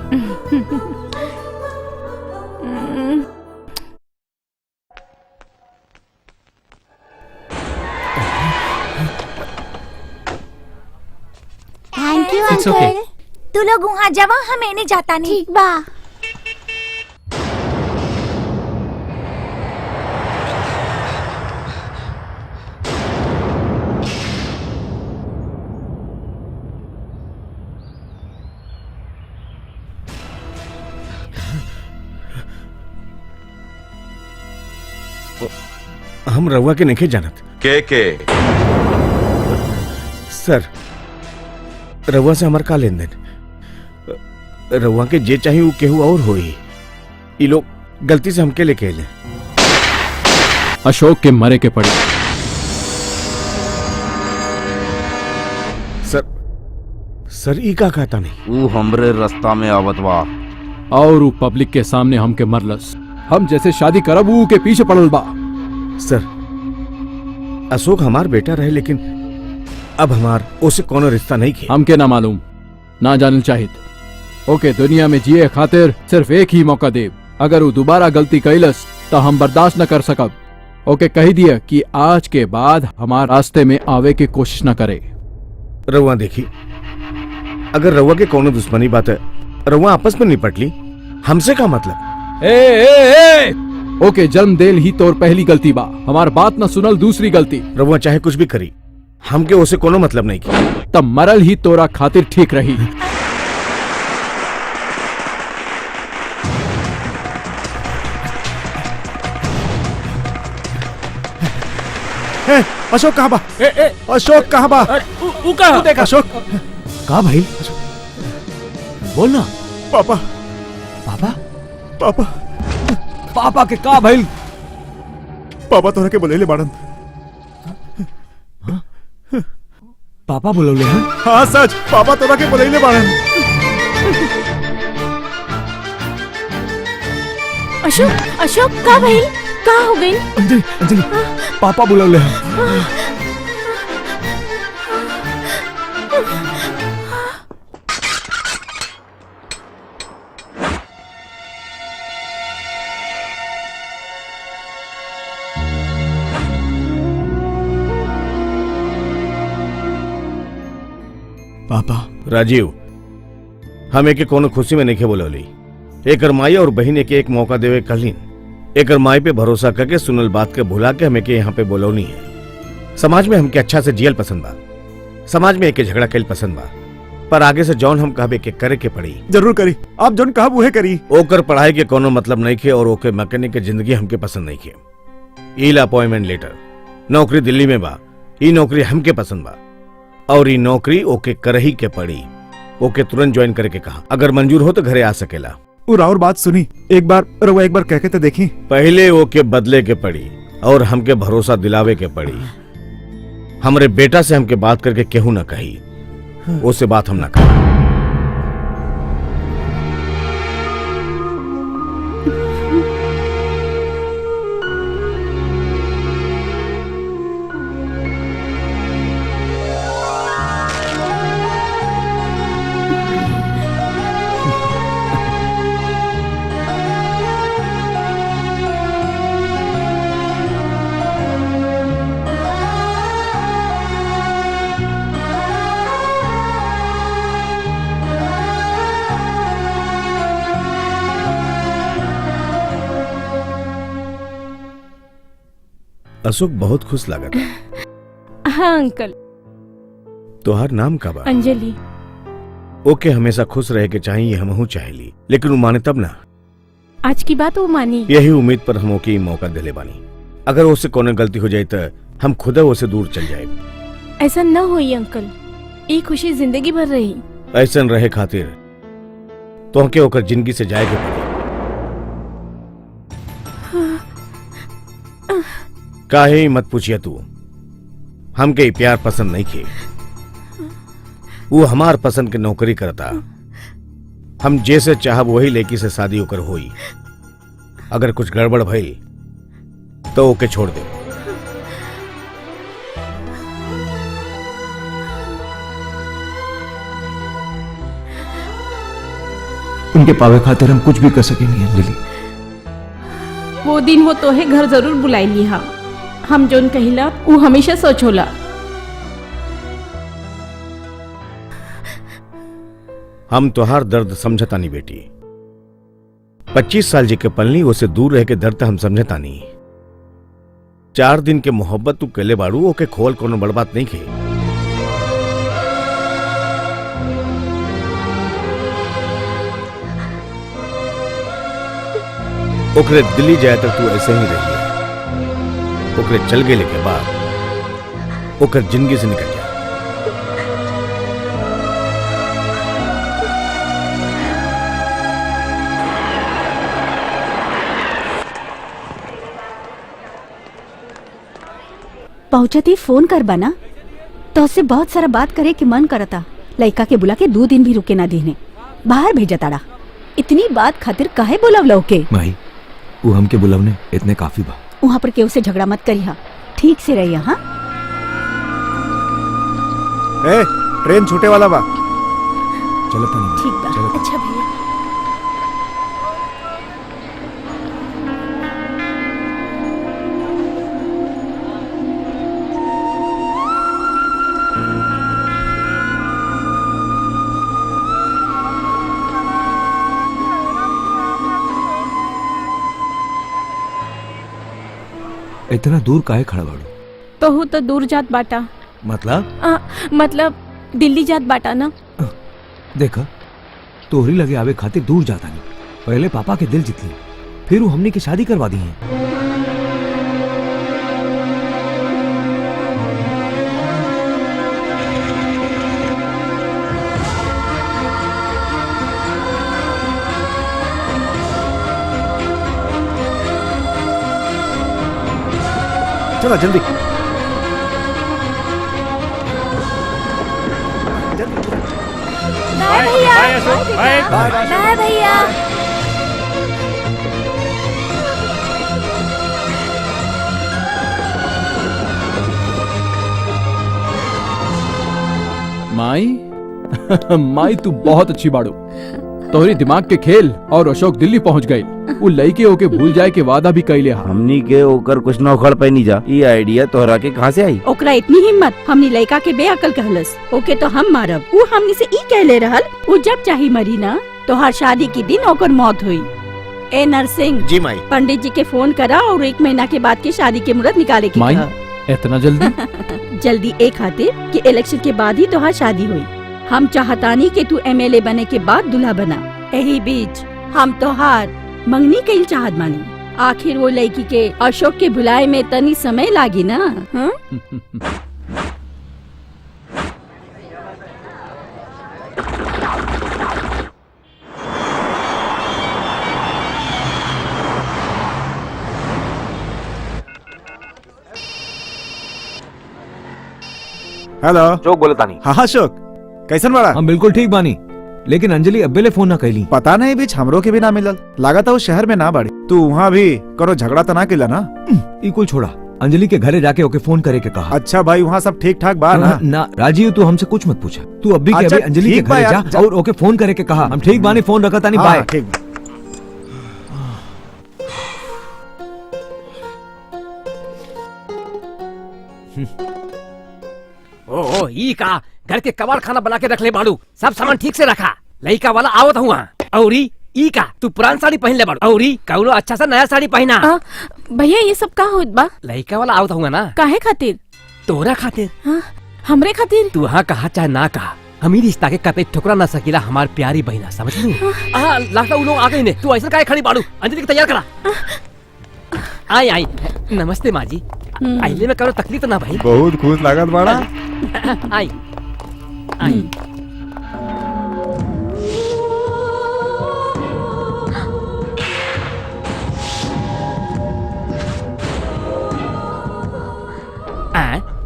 Thank you It's okay. तू लोग वहाँ जावा, हम एने जाता नहीं। ठीक बा। हम रउआ के नहीं जानत। के सर, रउआ से हमार का लेन देन? रउआ के जे चाहिए वो केहू और होई। ये लोग गलती से हमके लेके आए। अशोक के मरे के पड़ी। सर ई का कहता नहीं? वो हमरे रास्ता में आवत बा और वो पब्लिक के सामने हमके मरलस। हम जैसे शादी करब वो के पीछे पड़ल बा। सर, अशोक हमार बेटा रहे, लेकिन अब हमार उसे कोनो रिश्ता नहीं किया। हमके ना मालूम, ना जानल चाहित। ओके दुनिया में जिए खातिर सिर्फ एक ही मौका देव। अगर वो दोबारा गलती कैलस तो हम बर्दाश्त न कर सकब। ओके कही दिया कि आज के बाद हमार रास्ते में आवे की कोशिश न करे। रउआ देखी, अगर रउआ के कोनो दुश्मनी बात है, रउआ आपस में निपट ली, हमसे का मतलब? ए! ओके जन्म देल ही तोर पहली गलती बा, हमार बात न सुनल दूसरी गलती। रउआ चाहे कुछ भी करी, हमके उसे कोनो मतलब नहीं किया। तब मरल ही तोरा खातिर ठीक रही। अशोक कहाँ बा? अशोक कहाँ बा? कहाँ? देख अशोक। कहा भाई? बोल ना। पापा। पापा? पापा। पापा के कहा भाई? पापा तोरा के बोले ले बाड़न। पापा बोलौले हैं? हाँ सच, पापा तोरा के बोले ले बाड़न। अशोक अशोक का भाई का हो गई? अंजलि अंजलि पापा बोलौले हैं। पापा राजीव हम एक कोनो खुशी में नहीं बोलौली। एकर माई और बहन के एक मौका देवे कहलीन। एकर माई पे भरोसा करके सुनल बात के भुला के हमें के यहाँ पे बोलौनी है। समाज में हमके अच्छा से जियल पसंद बा, समाज में एक झगड़ा कैल पसंद बा, पर आगे से जौन हम कहबे के करे के पड़ी जरूर करी। आप जौन कहब उहे करी। ओकर पढ़ाई के कोनो मतलब नहीं खे और ओके मैकेनिक के जिंदगी हमके पसंद नहीं खे। ईल अपॉइंटमेंट लेटर, नौकरी दिल्ली में बा, ई नौकरी हमके पसंद बा और ई नौकरी ओके करही के पड़ी। ओके तुरंत ज्वाइन करे के कहा, अगर मंजूर हो तो घरे आ सकेला। और बात सुनी, एक बार कह के तो देखी। पहले ओके बदले के पड़ी और हमके भरोसा दिलावे के पड़ी। हमरे बेटा से हमके बात करके केहू ना कही, उससे बात हम ना कही। अशोक बहुत खुश लगा था। हाँ अंकल। तोहार नाम का बा? अंजलि। ओके हमेशा खुश रहे के चाहिए, हमहू चाहेली, लेकिन वो माने तब ना। आज की बात वो मानी। यही उम्मीद पर हम ओके मौका दिले बानी। अगर उससे कोनो गलती हो जाए तो हम खुद उससे दूर चल जाए। ऐसा न होई अंकल, ये खुशी जिंदगी भर रही। ऐसा रहे खातिर तो हमके ओकर जिंदगी से जाए के पड़ी। काहे मत पूछिए तू, हमके प्यार पसंद नहीं खे। वो हमार पसंद के नौकरी करता। हम जैसे चाहब वही लड़की से शादी होकर होई। अगर कुछ गड़बड़ भइल तो ओके छोड़ दे। उनके पावे खातिर हम कुछ भी कर सकेंगे अंजलि। वो दिन वो तोहे घर जरूर बुलाई लिहा। हम जोन कहिला वो हमेशा सोच होला। हम तोहार दर्द समझता नहीं बेटी। 25 साल जी के पलनी उसे दूर रह के दर्द हम समझता नहीं। 4 दिन के मोहब्बत तू केले बाड़ू, ओके खोल कोनो बड़ बात नहीं खे। ओकरे दिल्ली जाए तक तू ऐसे ही रही है। ओकरे चल गेले के बाद ओकर जिंदगी से निकल जा। पहुंचती फोन कर बना तो उससे बहुत सारा बात करे कि मन करता। लड़का के बुला के 2 दिन भी रुके ना दीने, बाहर भेजा ताड़ा। इतनी बात खातिर काहे बुलावला ओके? माई वो हमके बुलावने इतने काफी बा। वहाँ पर केहू से झगड़ा मत करिहा, ठीक से रहिया। हाँ ए, ट्रेन छूटे वाला बा। चलो तनी। ठीक बा। चलो। अच्छा भैया। इतना दूर काहे खड़ा बाड़ू? तो तो दूर जात बाटा। मतलब दिल्ली जात बाटा ना। देखा तोहरी लगे आवे खातिर दूर जाता नहीं। पहले पापा के दिल जीत ली, फिर वो हमने की शादी करवा दी है। चला जल्दी बाय भैया। By Ashok, by. बाय भैया। माई माई तू बहुत अच्छी बाड़ू। तोहरी दिमाग के खेल और अशोक दिल्ली पहुंच गए। वो लड़के होके भूल जाए के वादा भी कैले हा। हमनी के ओकर कुछ न उखड़ पे नहीं जा। ये आइडिया तोहरा के कहाँ से आई? ओकरा इतनी हिम्मत, हमनी लड़का के बेअकल कहलस। ओके तो हम मारब। वो हमनी से ई कहले रहल, वो जब चाही मरी ना, तोहार शादी के दिन ओकर मौत हुई। ए नरसिंह जी माई। पंडित जी के फोन करा और 1 महीना के बाद के शादी के मुहूर्त निकाले की माई कहा। इतना जल्दी? जल्दी ए खातिर कि इलेक्शन के बाद ही तोहार शादी हुई। हम चाहतानी कि तू एमएलए बने के बाद दूल्हा बना। यही बीच हम तोहार मंगनी कईल चाहत बानी। आखिर वो लड़की के अशोक के भुलाए में तनी समय लागी ना। हाँ? हेलो अशोक बोले तानी। हाँ अशोक, कैसन बड़ा? हम बिल्कुल ठीक बानी, लेकिन अंजलि अब्बेले फोन ना कैली। पता नहीं बीच हमरो के भी ना मिलल। लागत वो शहर में ना बाड़ी। तू वहाँ भी करो झगड़ा तो ना किला ना? ई कुल छोड़ा, अंजलि के घरे जाके ओके फोन करे के कहा। अच्छा भाई, वहाँ सब ठीक ठाक बा ना? ना राजीव, तू हमसे कुछ मत पूछा। तू अभी के अच्छा, अभी अंजलि के ठीक बा घरे यार, जा और ओके फोन करे के कहा। हम ठीक बानी, फोन रखा तानी। बाय। ठीक बा। ओ ई का घर के कबाड़ खाना बना के रख ले बाड़ू। सब सामान ठीक से रखा। लड़का वाला आवत हुआ। औरी ई का तू पुरान साड़ी पहन ले बाड़ू। औरी कौनो अच्छा सा नया साड़ी पहना। भैया ये सब का होत बा? लड़का वाला आवत हुआ ना। काहे खातिर? तोरा खातिर। हमरे खातिर? तू हाँ कहा चाहे ना कहा, हम रिश्ता के कतई ठुकरा ना सकीला। हमार प्यारी बहना, समझ ली? लगता उन लोग आ गई ने। तू ऐसा काहे खड़ी बाड़ू? अंजलि को तैयार करा। आई आई। नमस्ते माँ जी। आइले में करो तकलीफ तो ना भाई? बहुत खुश लागत बाड़ा। आई आई।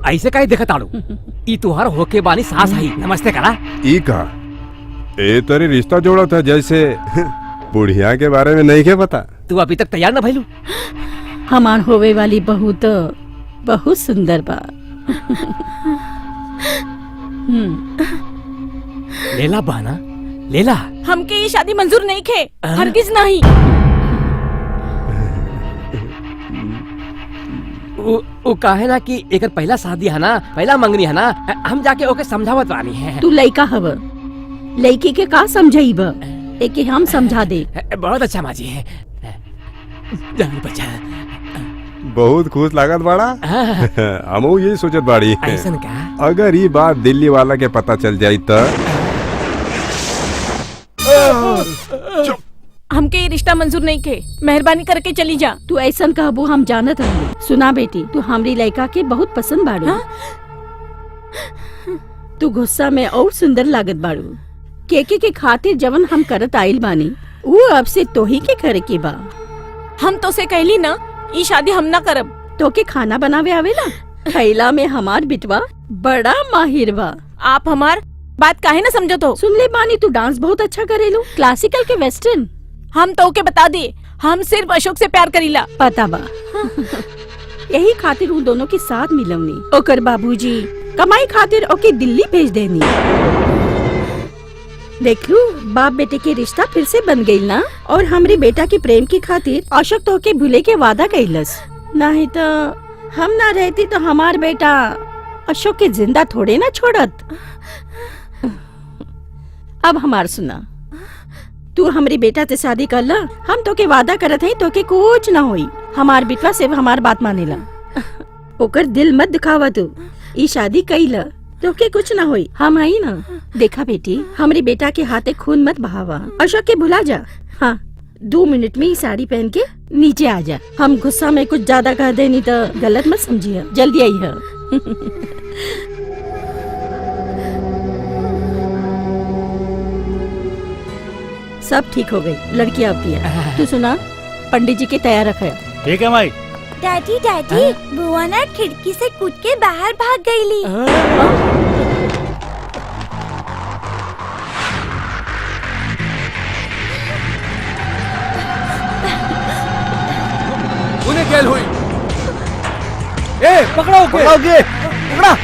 ऐसे काहे देखत आड़ू? ई तुहार होके बानी सास है। नमस्ते करा। ई का ए तोरे रिश्ता जोड़ा था जैसे बुढ़िया के बारे में नहीं के पता। तू अभी तक तैयार ना भइलू? हमार होवे वाली बहू तो बहुत सुंदर बा। लेला बहना, लेला। हमके ये शादी मंजूर नहीं खे, हरगिज नहीं। वो काहे ना कि एक पहला शादी है ना, पहला मंगनी है ना। हम जाके ओके समझावत वाली है। तू लड़का हव, लड़की के का समझाइब? एके हम समझा दे। बहुत अच्छा माँ जी है। जान बचा। बहुत खुश लागत बाड़ा। हमू यही सोचत बाड़ी ऐसन का? अगर ये बात दिल्ली वाला के पता चल जाई तो हमके ये रिश्ता मंजूर नहीं खे। मेहरबानी करके चली जा। तू ऐसन कहबू हम जानत रही। सुना बेटी, तू हमरी लड़का के बहुत पसंद बाड़ू। तू गुस्सा में और सुंदर लागत बाड़ू। के खातिर जवन हम करत आइल बानी, वो अब से तोही के करे के बा। हम तो से कहली ना, ये शादी हम ना करब। तो के खाना बनावे आवेला? खैला में हमार बिटवा बड़ा माहिर बा। आप हमार बात काहे ना समझो? तो सुन ले बानी, तू डांस बहुत अच्छा करेलू, क्लासिकल के वेस्टर्न। हम तो के बता दे, हम सिर्फ अशोक से प्यार करीला। पता बा। यही खातिर उन दोनों के साथ मिलवनी। ओकर बाबूजी कमाई खातिर ओके दिल्ली भेज देनी। देख लू, बाप बेटे के रिश्ता फिर से बन गई ना। और हमरे बेटा के प्रेम की खातिर अशोक तो के भूले के वादा कैलस। नहीं तो हम ना रहती तो हमार बेटा अशोक के जिंदा थोड़े ना छोड़त। अब हमार सुना, तू हमारी बेटा से शादी कर ला। हम तो के वादा करत है तो के कुछ ना होई। हमार बेटवा से हमार बात मानेला। ओकर दिल मत दुखावा। तू ई शादी कईला तो के कुछ ना होई। हम आई ना। देखा बेटी, हमारी बेटा के हाथे खून मत बहावा। अशोक के भुला जा। हाँ, 2 मिनट में ही साड़ी पहन के नीचे आ जा। हम गुस्सा में कुछ ज्यादा कह देनी तो गलत मत समझिए। जल्दी आई है। सब ठीक हो गई। लड़की आती है। तू सुना, पंडित जी के तैयार रखे। ठीक है माई। डैडी डैडी बुआ ना खिड़की से कूद के बाहर भाग गईली। उन्हें गेल हुई। ए पकड़ो के पकड़ा।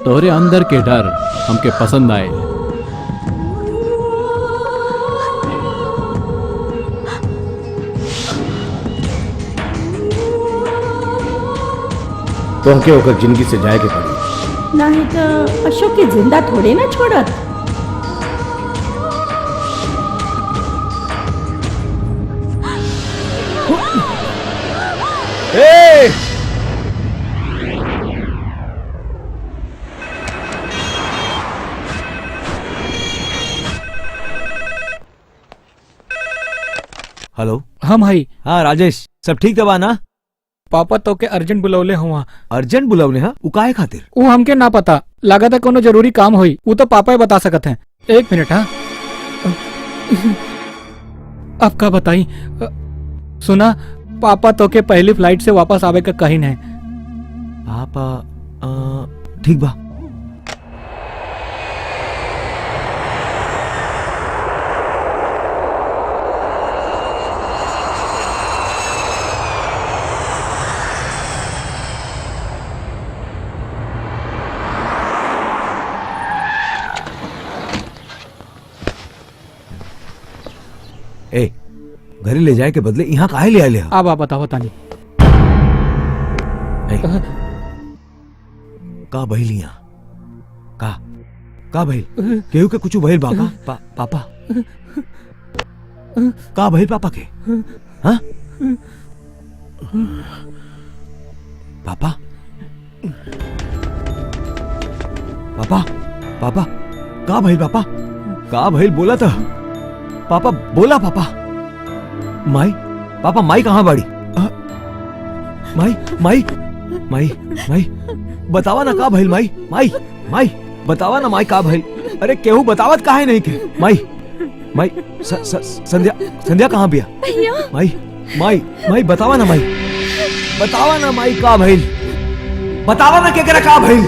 तोहरे अंदर के डर हमके पसंद आए। तो हमके होकर जिंदगी से जाए के पड़ी। नहीं तो अशोक की जिंदा थोड़े ना छोड़त। हेलो। हाँ भाई। हाँ राजेश, सब ठीक दबा ना? पापा तो के अर्जेंट बुलौले हुआ। अर्जेंट बुलौले? हाँ, वो काहे खातिर? वो हमके ना पता, लगा था कोनो जरूरी काम हुई, वो तो पापा ही बता सकते हैं। एक मिनट। हाँ अब का बताई? सुना पापा तो के पहली फ्लाइट से वापस आवे का कहीं नहीं। पापा ठीक बा। ए, घरे ले जाए के बदले यहाँ काहे ले आए? अब आप बताओ तानी। का भइल यहाँ? का भइल? केहू के कुछ भइल बा का? पापा का भइल पापा के? हाँ पापा पापा पापा का भइल? पापा का भइल? बोला था पापा, बोला पापा। माई पापा, माई कहाँ बाड़ी? माई माई माई माई बतावा ना का भइल? माई माई माई बतावा ना माई का भइल? अरे केहू बतावत काहे नहीं के? माई माई संध्या संध्या कहाँ बिया? माई माई माई बतावा ना माई, बतावा ना माई का भइल? बतावा ना केकरा का भइल?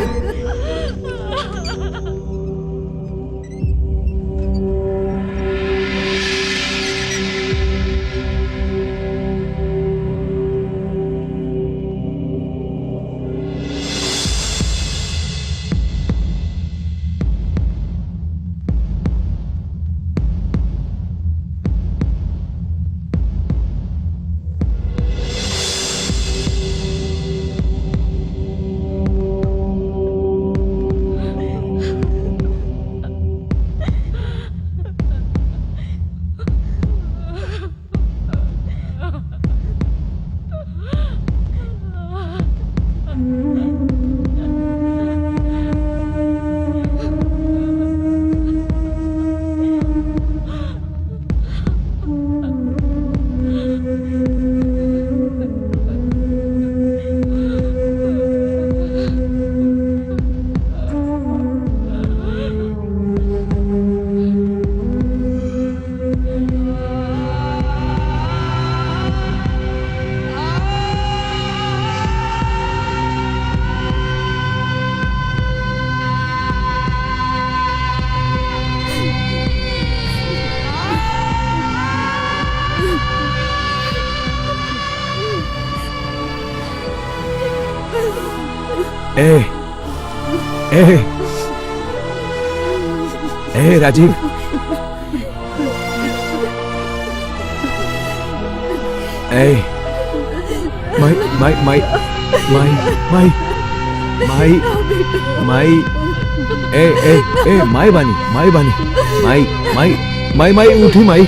ए राजीव, माई माई माई माई माई माई माई ए माई बानी माई बानी माई माई माई माई उठी माई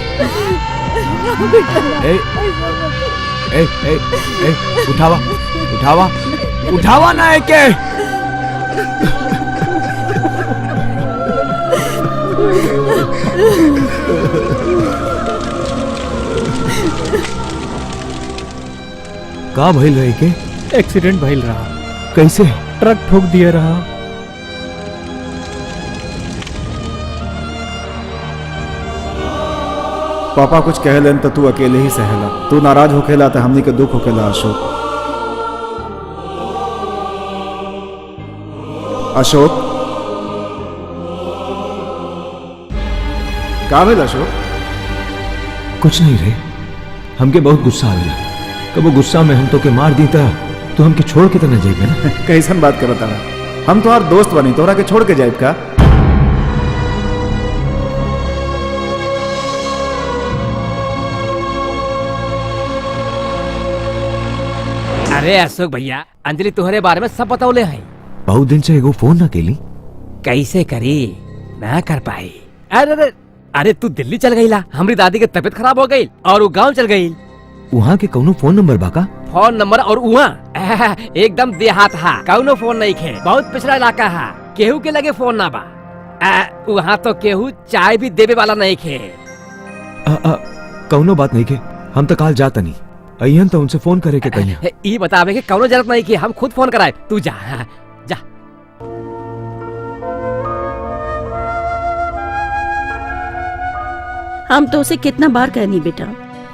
ए, ए, ए, ए, उठावा उठावा उठावा ना है के का भइल रहे के? एक्सीडेंट भइल रहा। कैसे? ट्रक ठोक दिया रहा। पापा कुछ कहलन तो तू अकेले ही सहला। तू नाराज होखेला तो हमनी के दुख होखेला अशोक। अशोक का भेल अशोक? कुछ नहीं रे, हमके बहुत गुस्सा आवेला। कबो गुस्सा में हम तो के मार दी था तो हमके छोड़ के तो न जाइबे ना। कैसन बात करत तारा? हम तोहार दोस्त बनी, तोहरा के छोड़ के जाइब का? अरे अशोक भैया, अंजलि तुम्हारे बारे में सब बतौले हैं। बहुत दिन से एगो फोन ना केली। कैसे करी, ना कर पाई। अरे अरे अरे तू दिल्ली चल गई ला, हमारी दादी की तबीयत खराब हो गई और वो गांव चल गई। वहाँ के कौनो फोन नंबर बाका? फोन नंबर और वहाँ एकदम देहात हा, कौनो फोन नहीं खे, बहुत पिछड़ा इलाका हा, केहू के लगे फोन ना बा। वहाँ तो केहू चाय भी देवे वाला नहीं खे। कौनो बात नहीं के, हम तो काल जाता नहीं अयन तो उनसे फोन करे के कहिया। ये बतावे के कौनो जरूरत नहीं की, हम खुद फोन कराए। तू जा जा। हम तो उसे कितना बार कहनी बेटा,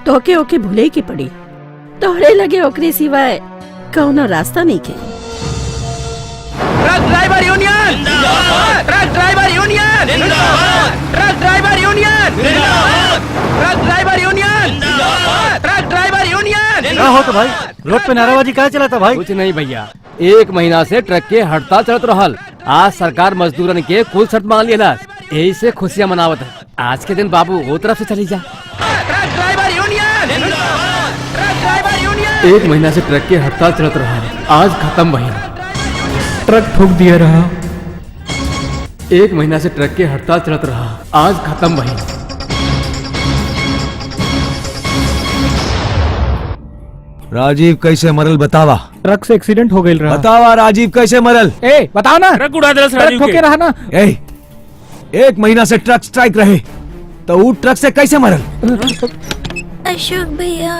तो ओके भूले की पड़ी। तोहरे लगे ओकरे सिवाय कौनो रास्ता नहीं के। Truck driver union, truck driver union, truck driver union, truck driver union, truck driver union. क्या हो तो भाई, रोड पे नाराबाजी क्या चला था भाई? कुछ नहीं भैया, 1 महीना से ट्रक के हड़ताल चलत रहल। आज सरकार मजदूरन के कुल शर्त मान लिया, यही से खुशियाँ मनावत है। आज के दिन बाबू वो तरफ से चली जा। Truck driver union, truck driver union. 1 महीना से ट्रक के हड़ताल चलत रहा, आज खत्म भइल। ट्रक ठोक दिया रहा। 1 महीना से ट्रक के हड़ताल चलत रहा, आज खत्म भइल। राजीव कैसे मरल बतावा? ट्रक से एक्सीडेंट हो गई रहा। बतावा राजीव कैसे मरल? ए बताओ ना। ट्रक उड़ा दिला ट्रक ठोके रहा ना। 1 महीना से ट्रक स्ट्राइक रहे तो वो ट्रक से कैसे मरल? अशोक भैया,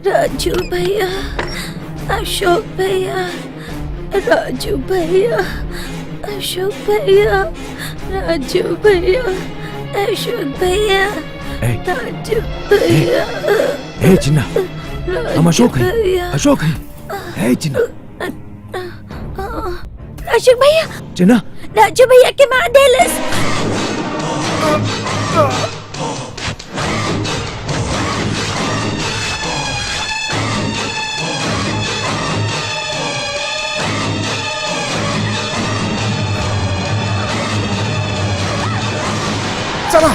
राजू भैया, अशोक भैया, राजू भैया, अशोक भैया, राजू भैया, अशोक भैया, राजू भैया। ए चिन्ना, हम अशोक हैं, अशोक हैं। ए चिन्ना, अशोक भैया, चिन्ना, राजू भैया के मार देलस। चला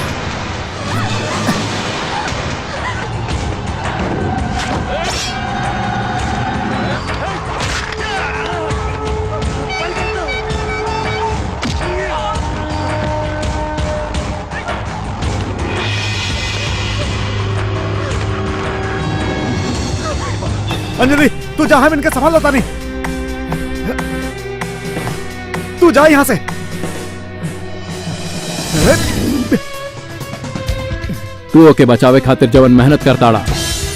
अंजलि, तू जा, हम इनका संभाल लेता नहीं। तू जा यहां से। तू ओके बचावे खातिर जवन मेहनत करताड़ा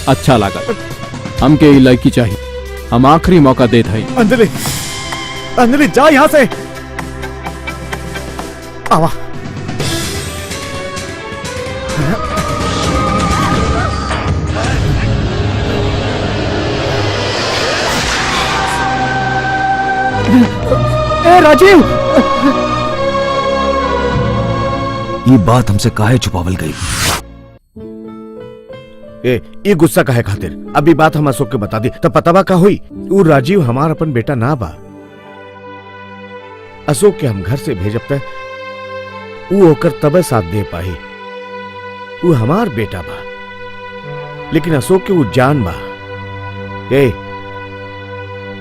अच्छा लागल। हमके ई लड़की चाहिए, हम आखिरी मौका देत हई। अंजलि, अंजलि जा यहां से। आवा। ए राजीव, ये बात हमसे काहे छुपावल गई? ये गुस्सा काहे खातिर? अभी बात हम अशोक के बता दी तब पता बा का हुई। वो राजीव हमार अपन बेटा ना बा। अशोक के हम घर से भेजब तक वो होकर तबे साथ दे पाही। वो हमार बेटा बा, लेकिन अशोक के वो जान बा।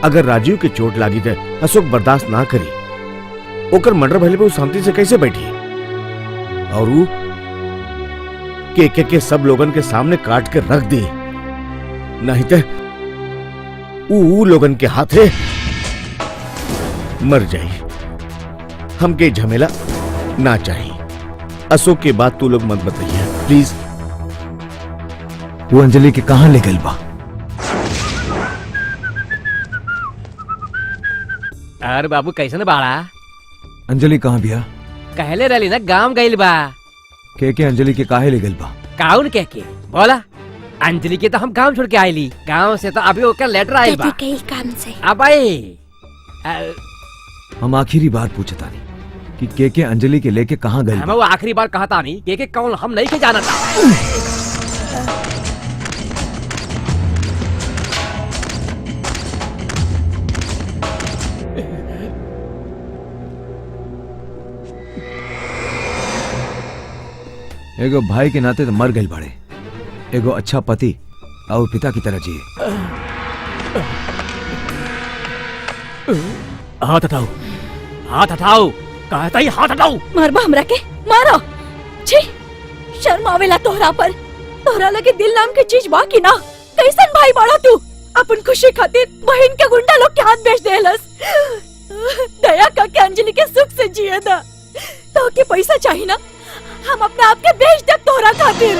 अगर राजीव के चोट लागी तो अशोक बर्दाश्त ना करी। ओकर मर्डर भले पे वो शांति से कैसे बैठी? और वो के सब लोगन के सामने काट के रख दी, नहीं तो ऊ लोगन के हाथे मर जाई। हमके झमेला ना चाहिए। अशोक के बाद तू लोग मत बताइए प्लीज। वो अंजलि के कहां ले गई बा? अरे बाबू कैसे न बाड़ा? अंजलि कहां बिया? कहले रही ना गांव गइल बा। के अंजलि के काहे ले गई बा? काउन के बोला? अंजलि के तो हम गांव छोड़ के आईली। गांव से तो अभी ओकर लेटर आइल बा काम से। अब आई हम आखिरी बार पूछता नहीं कि के अंजलि के लेके कहां गई? हम वो आखिरी बार कहता नहीं के कौन हम नहीं के जाना था। एगो भाई के नाते तो मर गई बड़े, एगो अच्छा पति और पिता की तरह जिए। हाथ हटाओ, हाथ हटाओ, कहता ही हाथ हटाओ। मारबा हमरा के मारो। छी शर्म आवेला तोहरा पर। तोहरा लगे दिल नाम के चीज बा कि ना? कैसन भाई बड़ा तू? अपन खुशी खातिर बहन के गुंडा लोग के हाथ बेच देलस। दया करके अंजलि के सुख से जिए दा। तो के पैसा चाहिए ना, हम अपने आप के बेच दे तोहरा खातिर।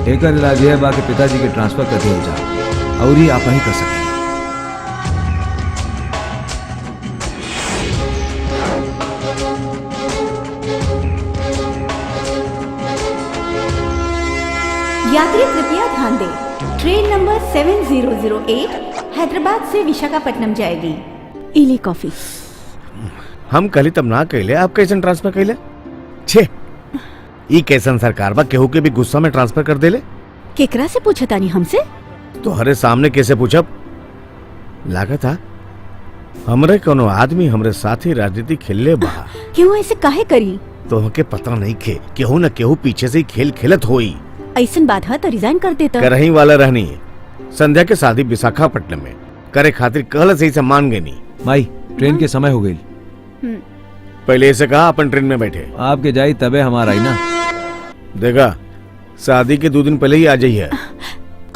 एक इलाज है बाकी पिताजी के ट्रांसफर कर दिया जा और ही आप ही कर सकें। यात्री कृपया ध्यान दें, ट्रेन नंबर 7008 हैदराबाद से विशाखापट्टनम जाएगी। इली कॉफी। हम कल तब ना कहले, आप कैसे ट्रांसफर कहले? छे ई कैसन सरकार बा, केहू के भी गुस्सा में ट्रांसफर कर देले? केकरा से पूछा तानी हमसे? तोहरे सामने कैसे पूछब? लागत था हमरे कोनो आदमी हमरे साथी राजनीति खेलले बा। क्यों ऐसे काहे करी? तोहके पता नहीं खे, केहू न केहू पीछे से ही खेल खेलत होई। ऐसन बात है तो रिजाइन कर देता। करही वाला रहनी संध्या के शादी विशाखापट्टनम में करे खातिर कहल सही से मान गई नहीं। माई ट्रेन के समय हो गई। पहले ऐसे कहा अपन ट्रेन में बैठे। आपके जाई तबे हमारा आई ना। देखा शादी के 2 दिन पहले ही आ जाइए।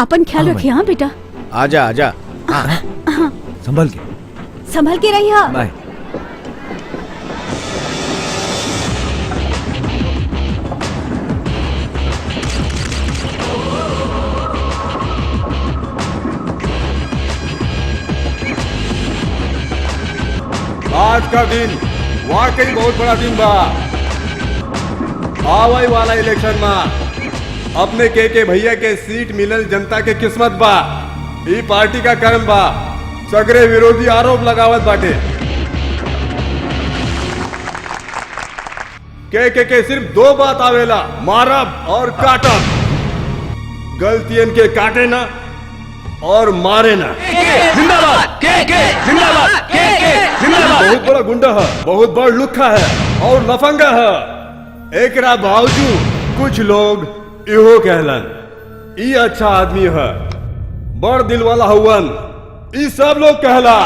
अपन ख्याल रखिए। हाँ बेटा आजा आजा। संभल के रहिए। बाय। आज का दिन वाकई बहुत बड़ा दिन बा। आवे वाला इलेक्शन में अपने के भैया के सीट मिलल जनता के किस्मत बा। ई पार्टी का कर्म बा। सगरे विरोधी आरोप लगावत बाटे। के सिर्फ 2 बात आवेला, मारब और काटब। गलतियन के काटे ना और मारे ना। जिंदाबाद जिंदाबाद जिंदाबाद। बहुत बड़ा गुंडा है, बहुत बड़ा लुक्खा है और लफंगा है। एकरा बावजूद कुछ लोग इहो कहलन ई अच्छा आदमी है, बड़ दिल वाला हुवन। ई सब लोग कहला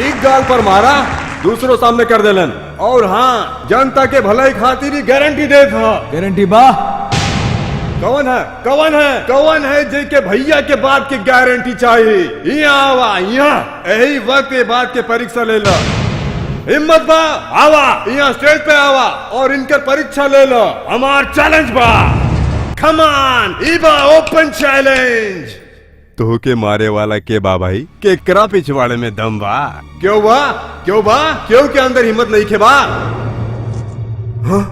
एक गाल पर मारा, दूसरों सामने कर देलन। और हाँ, जनता के भलाई खातिर ही गारंटी देत है। गारंटी बा? कौन है कौन है कौन है जे के भैया के बात की गारंटी चाहिए? यहाँ आवा, यहाँ यही वक्त ये बात के परीक्षा ले लो। हिम्मत बा आवा, यहाँ स्टेज पे आवा और इनके परीक्षा ले लो। हमार चैलेंज बा। कम ऑन, इबा ओपन चैलेंज। तो के मारे वाला के बा भाई? के करा पिछवाड़े में दम बा? क्यों बा? क्यों बा? क्यों के अंदर हिम्मत नहीं खे बा? हाँ?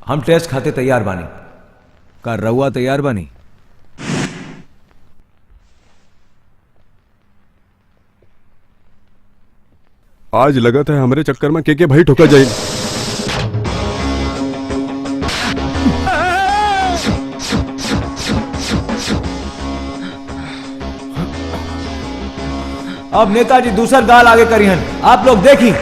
हम टेस्ट खाते तैयार बानी। का रउआ तैयार बानी? आज लगत है हमारे चक्कर में के भाई ठोका जाए। अब नेताजी दूसर गाल आगे करिहन, आप लोग देखी।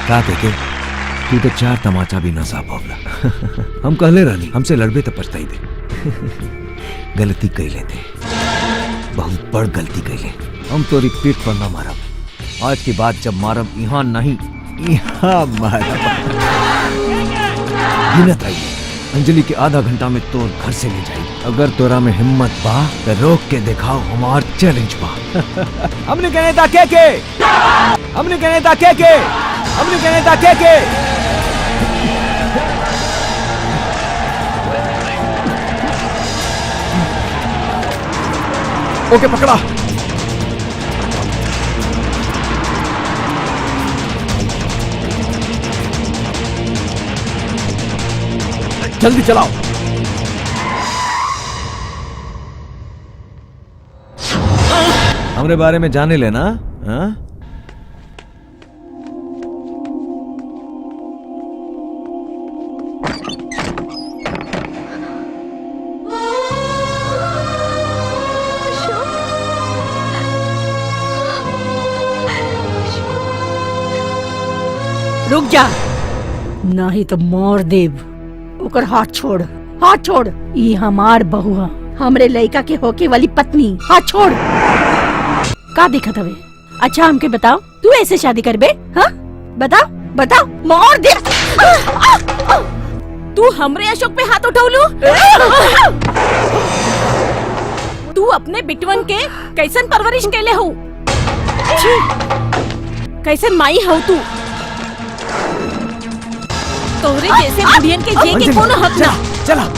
का देखे तू तो 4 तमाचा भी ना साफ होगा। हम कहले रहनी हमसे लड़बे तो पछताई दे। गलती कई लेते, बहुत बड़ गलती कई ले। हम तोरी पीठ पर ना मारब, आज के बाद जब मारब यहाँ नहीं यहाँ मारब। गिनत आई अंजलि के आधा घंटा में तोर घर से ले जाई। अगर तोरा में हिम्मत बा तो रोक के दिखाओ, हमार चैलेंज बा। हमने कहने था के हमने कहने था के हमने कहने था के ओके पकड़ा। जल्दी चलाओ। हमरे बारे में जाने लेना। हाँ? रुक जा, नहीं तो मार देव। ओकर हाथ छोड़, हाथ छोड़। ई हमार बहू है, हमरे लड़का के होके वाली पत्नी। हाथ छोड़। का दिखत हवे? अच्छा हमके बताओ, तू ऐसे शादी करबे? हाँ बताओ बताओ, मार दे। तू हमरे अशोक पे हाथ उठौलू? तू अपने बिटवन के कैसन परवरिश केले हो? कैसन माई हो तू? तोरे जैसे बुढ़ियन के जे के कोनो हक ना। चला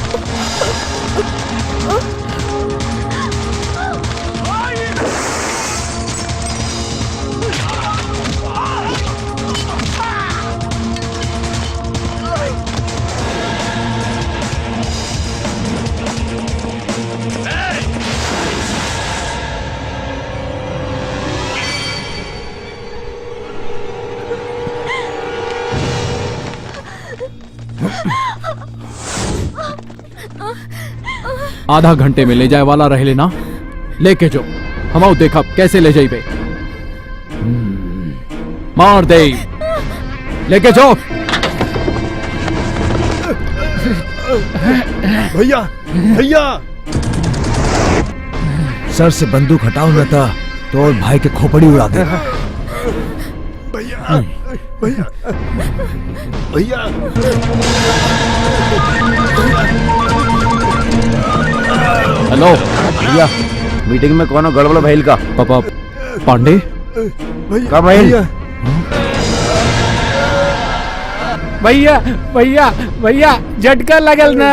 आधा घंटे में ले जाए वाला रह लेना, लेके जो हम देखा कैसे ले जाइबे। मार दे, लेके जो। भैया भैया सर से बंदूक हटाओ न था तो और भाई के खोपड़ी उड़ा दे। भैया भैया भैया हेलो भैया, मीटिंग में कौन गड़बड़ भइल का? पापा पांडे का भइल? भैया भैया भैया झटका लगल ना।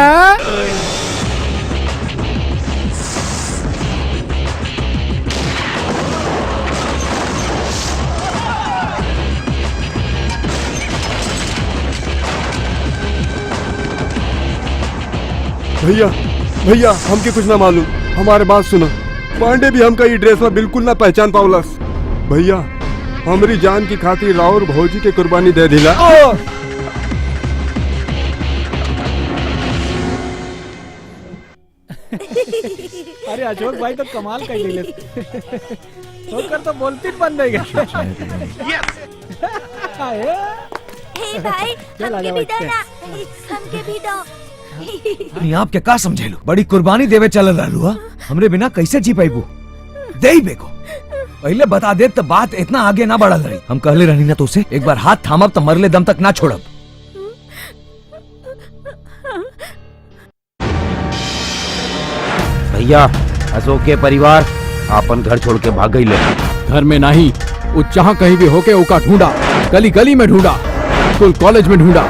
भैया भैया हमके कुछ ना मालूम, हमारे बात सुनो। पांडे भी हमका ये ड्रेस में बिल्कुल ना पहचान पावलस। भैया हमारी जान की खातिर राउर भौजी के कुर्बानी दे दिला। अरे अशोक भाई तो कमाल कर दिले। होकर तो बोलती बंद हो गया। हे भाई, हमके भी दो ना, हमके भी दो। आप क्या का समझेलू? बड़ी कुर्बानी देवे चल रहा, हमरे बिना कैसे जी पाइबू? दे ही बेको। पहले बता दे तो बात इतना आगे ना बढ़ल रही। हम कहले रहनी ना तो उसे एक बार हाथ थामब तो मरले दम तक ना छोड़ब। भैया अशोक के परिवार अपन घर छोड़ के भाग गई ले। घर में नहीं, वो जहाँ कहीं भी होके उका ढूंढा, गली गली में ढूंढा, स्कूल कॉलेज में ढूंढा।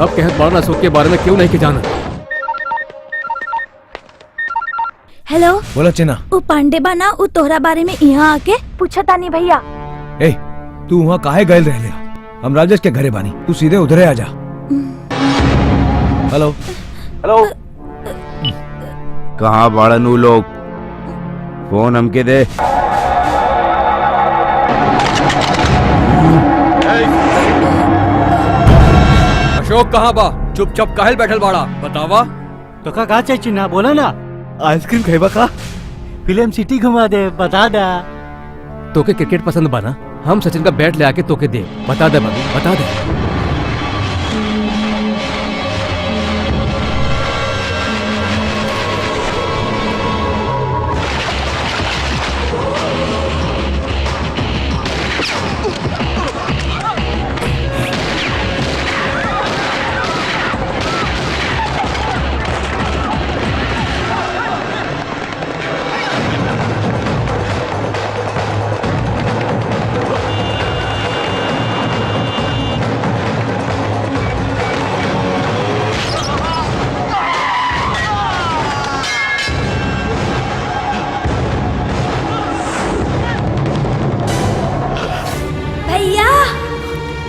सब कहत बड़ा अशोक के बारे में क्यों नहीं के जाना। हेलो बोला चिना। वो पांडे बना वो तोहरा बारे में यहाँ आके पूछा तानी भैया। ए तू वहाँ काहे गए रह लिया? हम राजेश के घरे बानी, तू सीधे उधरे आ जा। हेलो हेलो कहाँ बाड़न उ लोग? फोन हमके दे। अशोक कहाँ बा? चुपचाप काहे बैठल बाड़ा? बतावा। तो का चाहिए चिन्हा? बोला ना आइसक्रीम खाइबा का? फिल्म सिटी घुमा दे, बता दा। तोके क्रिकेट पसंद बना? हम सचिन का बैट ले आके तोके दे। बता दे बाबू, बता दे।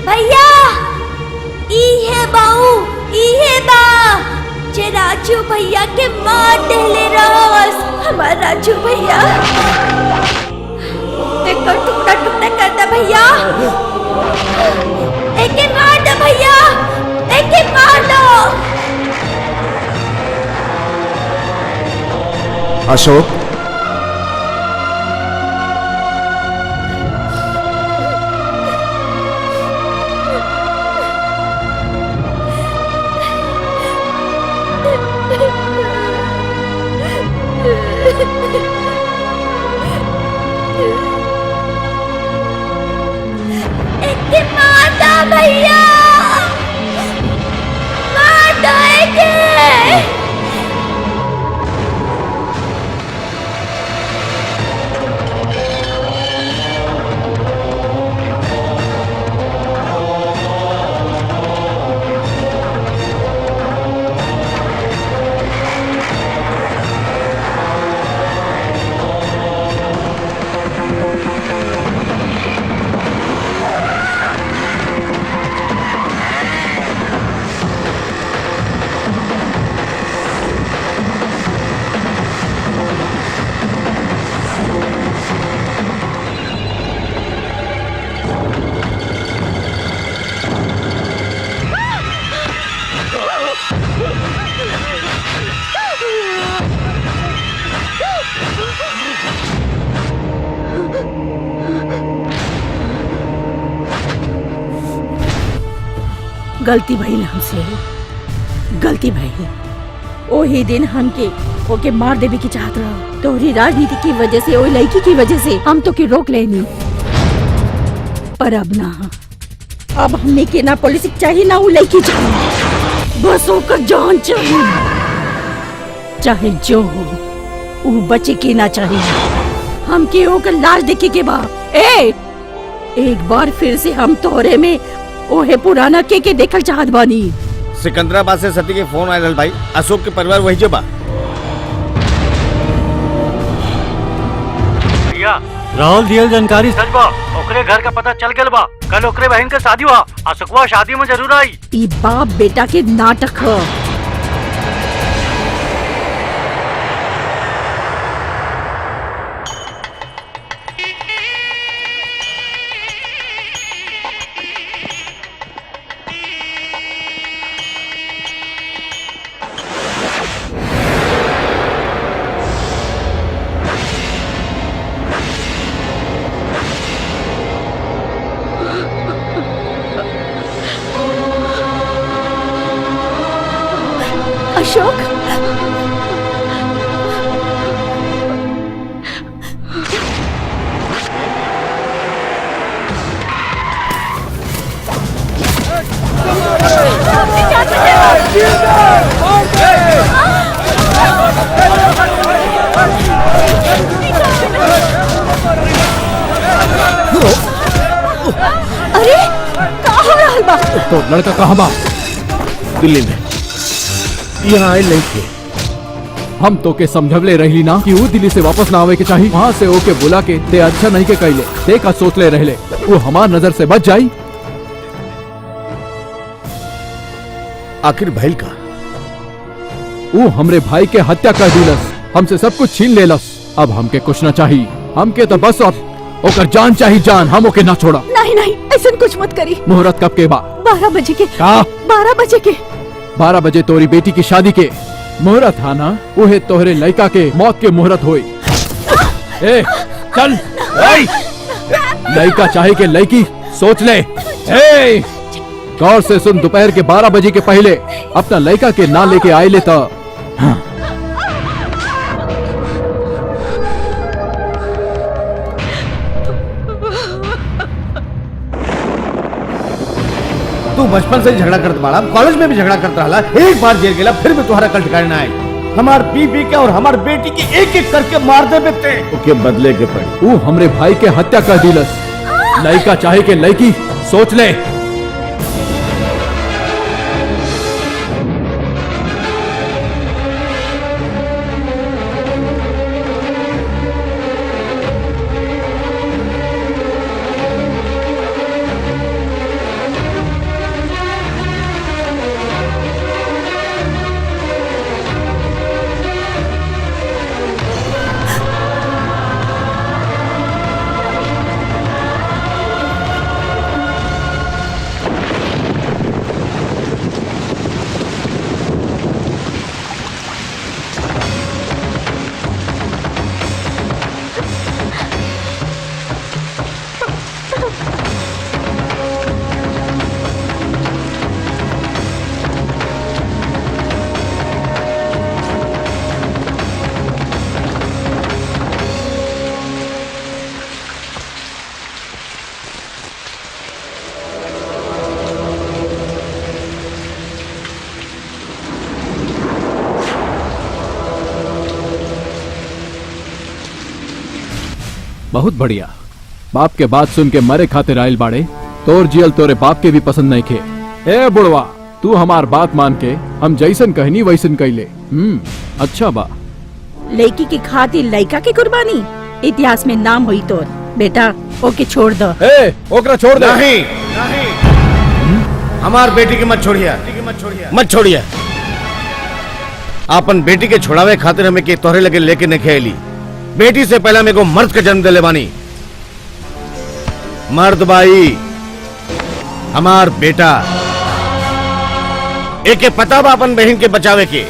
भैया ई है बाऊ, ई है बा जे राजू भैया के मार देले रस। हमार राजू भैया देखो टुकड़ा टुकड़ा करता भैया। एके मार दो भैया, एके मार दो। अशोक एके मार दो भैया, मार दो एके। गलती भइल हमसे, गलती भइल। ओही दिन हमके ओके मार देवे की चाहत रहा। तोहरी राजनीति की वजह से, ओही लड़की की वजह से हम तो के रोक लेनी। पर अब ना, अब हमने के ना पुलिस चाहिए ना वो लड़की चाहिए, बस ओकर जान चाहिए। चाहे जो हो वो बचे के ना चाहिए। हमके ओकर लाश देखे के बाद एक बार फिर से हम तोहरे में ओहे पुराना के देखल चाहत बानी। सिकंदराबाद से सती के फोन आयल भाई। अशोक के परिवार वही जो बा। भैया राहुल दियल जानकारी सच बा। ओकरे घर का पता चल गल बा। कल ओकरे बहन के शादी हुआ। अशोकवा शादी में जरूर आई। ई बाप बेटा के नाटक ह। अशोक, अरे का हो रहल बा? तो लड़का कहाँ बा? दिल्ली में यहाँ आए नहीं थे। हम तो के समझवले रही ना कि वो दिल्ली से वापस ना आवे के चाहिए। वहाँ से ओके बुला के ते अच्छा नहीं के कैले, ते का सोच ले रहले वो हमार नजर से बच जाई। आखिर भैल का वो हमरे भाई के हत्या कर दिलस, हमसे सब कुछ छीन लेलस। अब हमके कुछ न चाहिए, हमके तो बस अब ओकर जान चाहिए, जान। हम ओके ना छोड़ा। नहीं नहीं, ऐसा कुछ मत करी। मुहूर्त कब के बा? 12 बजे के। का? 12 बजे के। 12 बजे तोरी बेटी की शादी के मुहूर्त था ना? उहे तोहरे लड़का के मौत के मुहूर्त हुई। ए चल, लड़का चाहे के लड़की सोच ले। ए गौर से सुन, दोपहर के 12 बजे के पहले अपना लड़का के ना लेके आए ले तो तू बचपन से झगड़ा करत बाड़ा, कॉलेज में भी झगड़ा करता रहा, एक बार जेल गेला फिर भी तुम्हारा कल ठिकाने ना आई। हमार बीबी के और हमार बेटी की एक एक करके मार दे बेटे, ओके बदले के पड़ी। वो हमरे भाई के हत्या कर दिलस, लड़का चाहे के लड़की सोच ले। बहुत बढ़िया। बाप के बात सुन के मरे खातिर आयल बाड़े, तोर जियल तोरे बाप के भी पसंद नहीं खे। ए बुढ़वा, तू हमार बात मान के हम जैसन कहनी वैसन कैले। अच्छा बा। लड़की की खातिर लड़का की कुर्बानी इतिहास में नाम हुई तोर। बेटा ओके छोड़ दो। ए ओकरा छोड़ दे। नहीं, हमार बेटी की मत छोड़िए, मत छोड़िए। अपन बेटी के छोड़ावे खातिर हमें के तोहरे लगे लेके न खेली। बेटी से पहला मेरे को मर्द का जन्म दिले बानी। मर्द बाई हमार बेटा एके पता बा अपन बहन के बचावे के,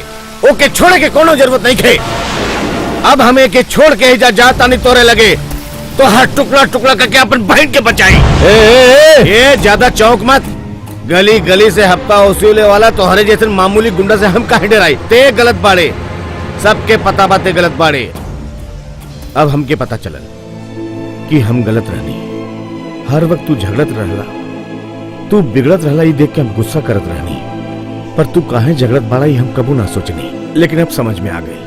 ओके छोड़े के कोनो जरूरत नहीं खे। अब हमें के छोड़ के जा जाता नहीं तोरे लगे तो हर टुकड़ा टुकड़ा करके अपन बहन के बचाई। ये ज्यादा चौंक मत। गली गली से हफ्ता वसूले वाला तोहरे जैसे मामूली गुंडा से हम काहे डराई? ते गलत बाड़े, सबके पता बाते गलत बाड़े। अब हमके पता चलल कि हम गलत रहनी। हर वक्त तू झगड़त रहला, तू बिगड़त रहला, ये देख के हम गुस्सा करत रहनी। पर तू काहे झगड़त बाड़ा ये हम कबू ना सोचनी। लेकिन अब समझ में आ गई।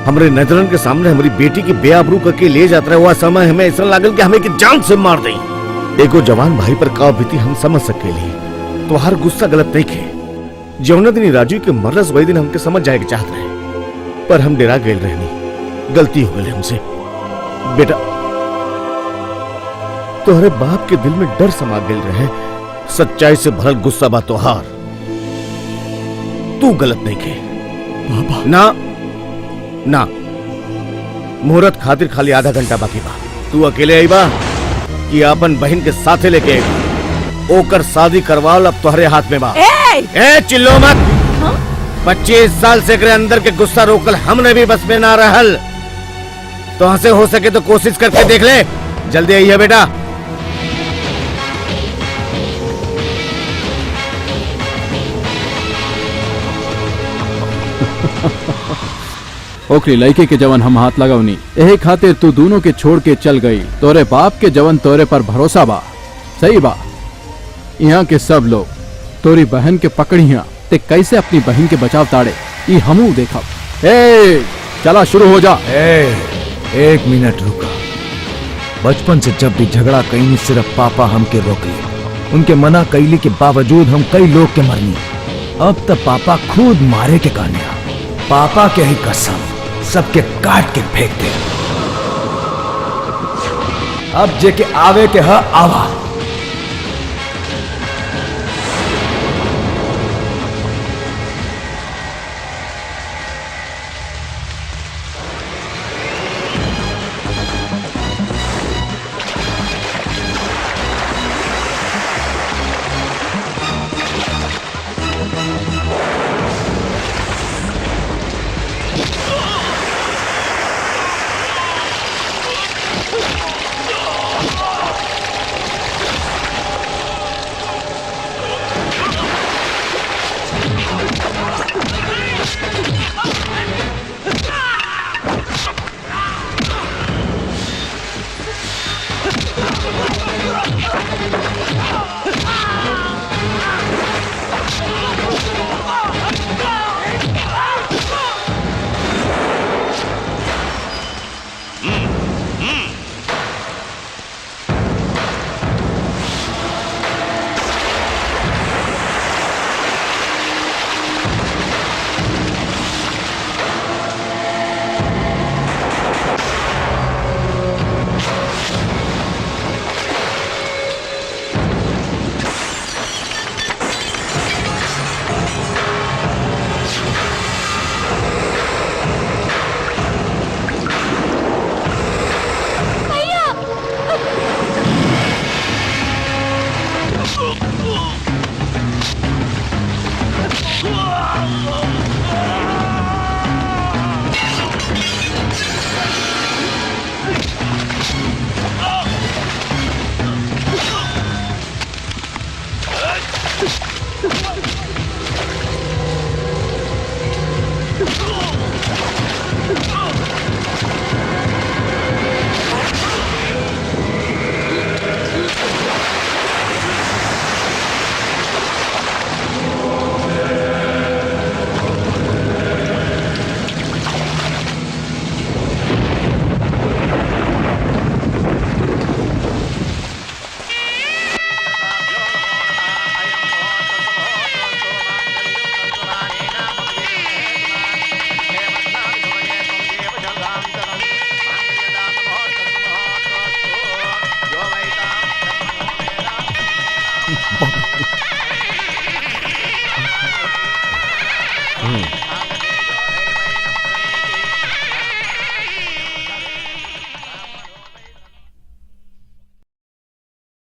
हमरे नजरन के सामने हमारी बेटी की बेआबरू करके ले जाता रहा हुआ समय हमें ऐसा लागल कि हमें की जान से मार दई। एको जवान भाई पर का बीती हम समझ सकेली। तो हर गुस्सा गलत नहीं खे। जौना दिन राजू के मरस वही दिन हमके समझ जाए के चाहत रहे, पर हम डेरा गए रहनी। गलती हो गई हमसे। बेटा तोहरे बाप के दिल में डर समा गए रहे, सच्चाई से भरल गुस्सा बा तोहार। तू गलत नहीं खे बाबा। ना ना, मुहूर्त खातिर खाली आधा घंटा बाकी बा। तू अकेले आई बा कि अपन बहन के साथे लेके आई बा? ओकर शादी करवाल अब तोहरे हाथ में बा। ए चिल्लो मत। 25 साल से एकरे अंदर के गुस्सा रोकल हमने भी बस में ना रहल। तो हंसे हो सके तो कोशिश करके देख ले। जल्दी आई है बेटा। ओकरी लड़के के जवन हम हाथ लगावनी, यही खातिर तू दोनों के छोड़ के चल गई। तोरे बाप के जवन तोरे पर भरोसा बा। सही बा। यहाँ के सब लोग तोरी बहन के पकड़िया ते कैसे अपनी बहन के बचाव ताड़े ये हमू देखा। ए चला शुरू हो जा। एक मिनट रुका। बचपन से जब भी झगड़ा कहीं सिर्फ पापा हमके रोक लिए। उनके मना कैली के बावजूद हम कई लोग के मरनी। अब तो पापा खुद मारे के कहनिया पापा के ही कसम सबके काट के फेंक दे। अब जे के आवे के ह आवा।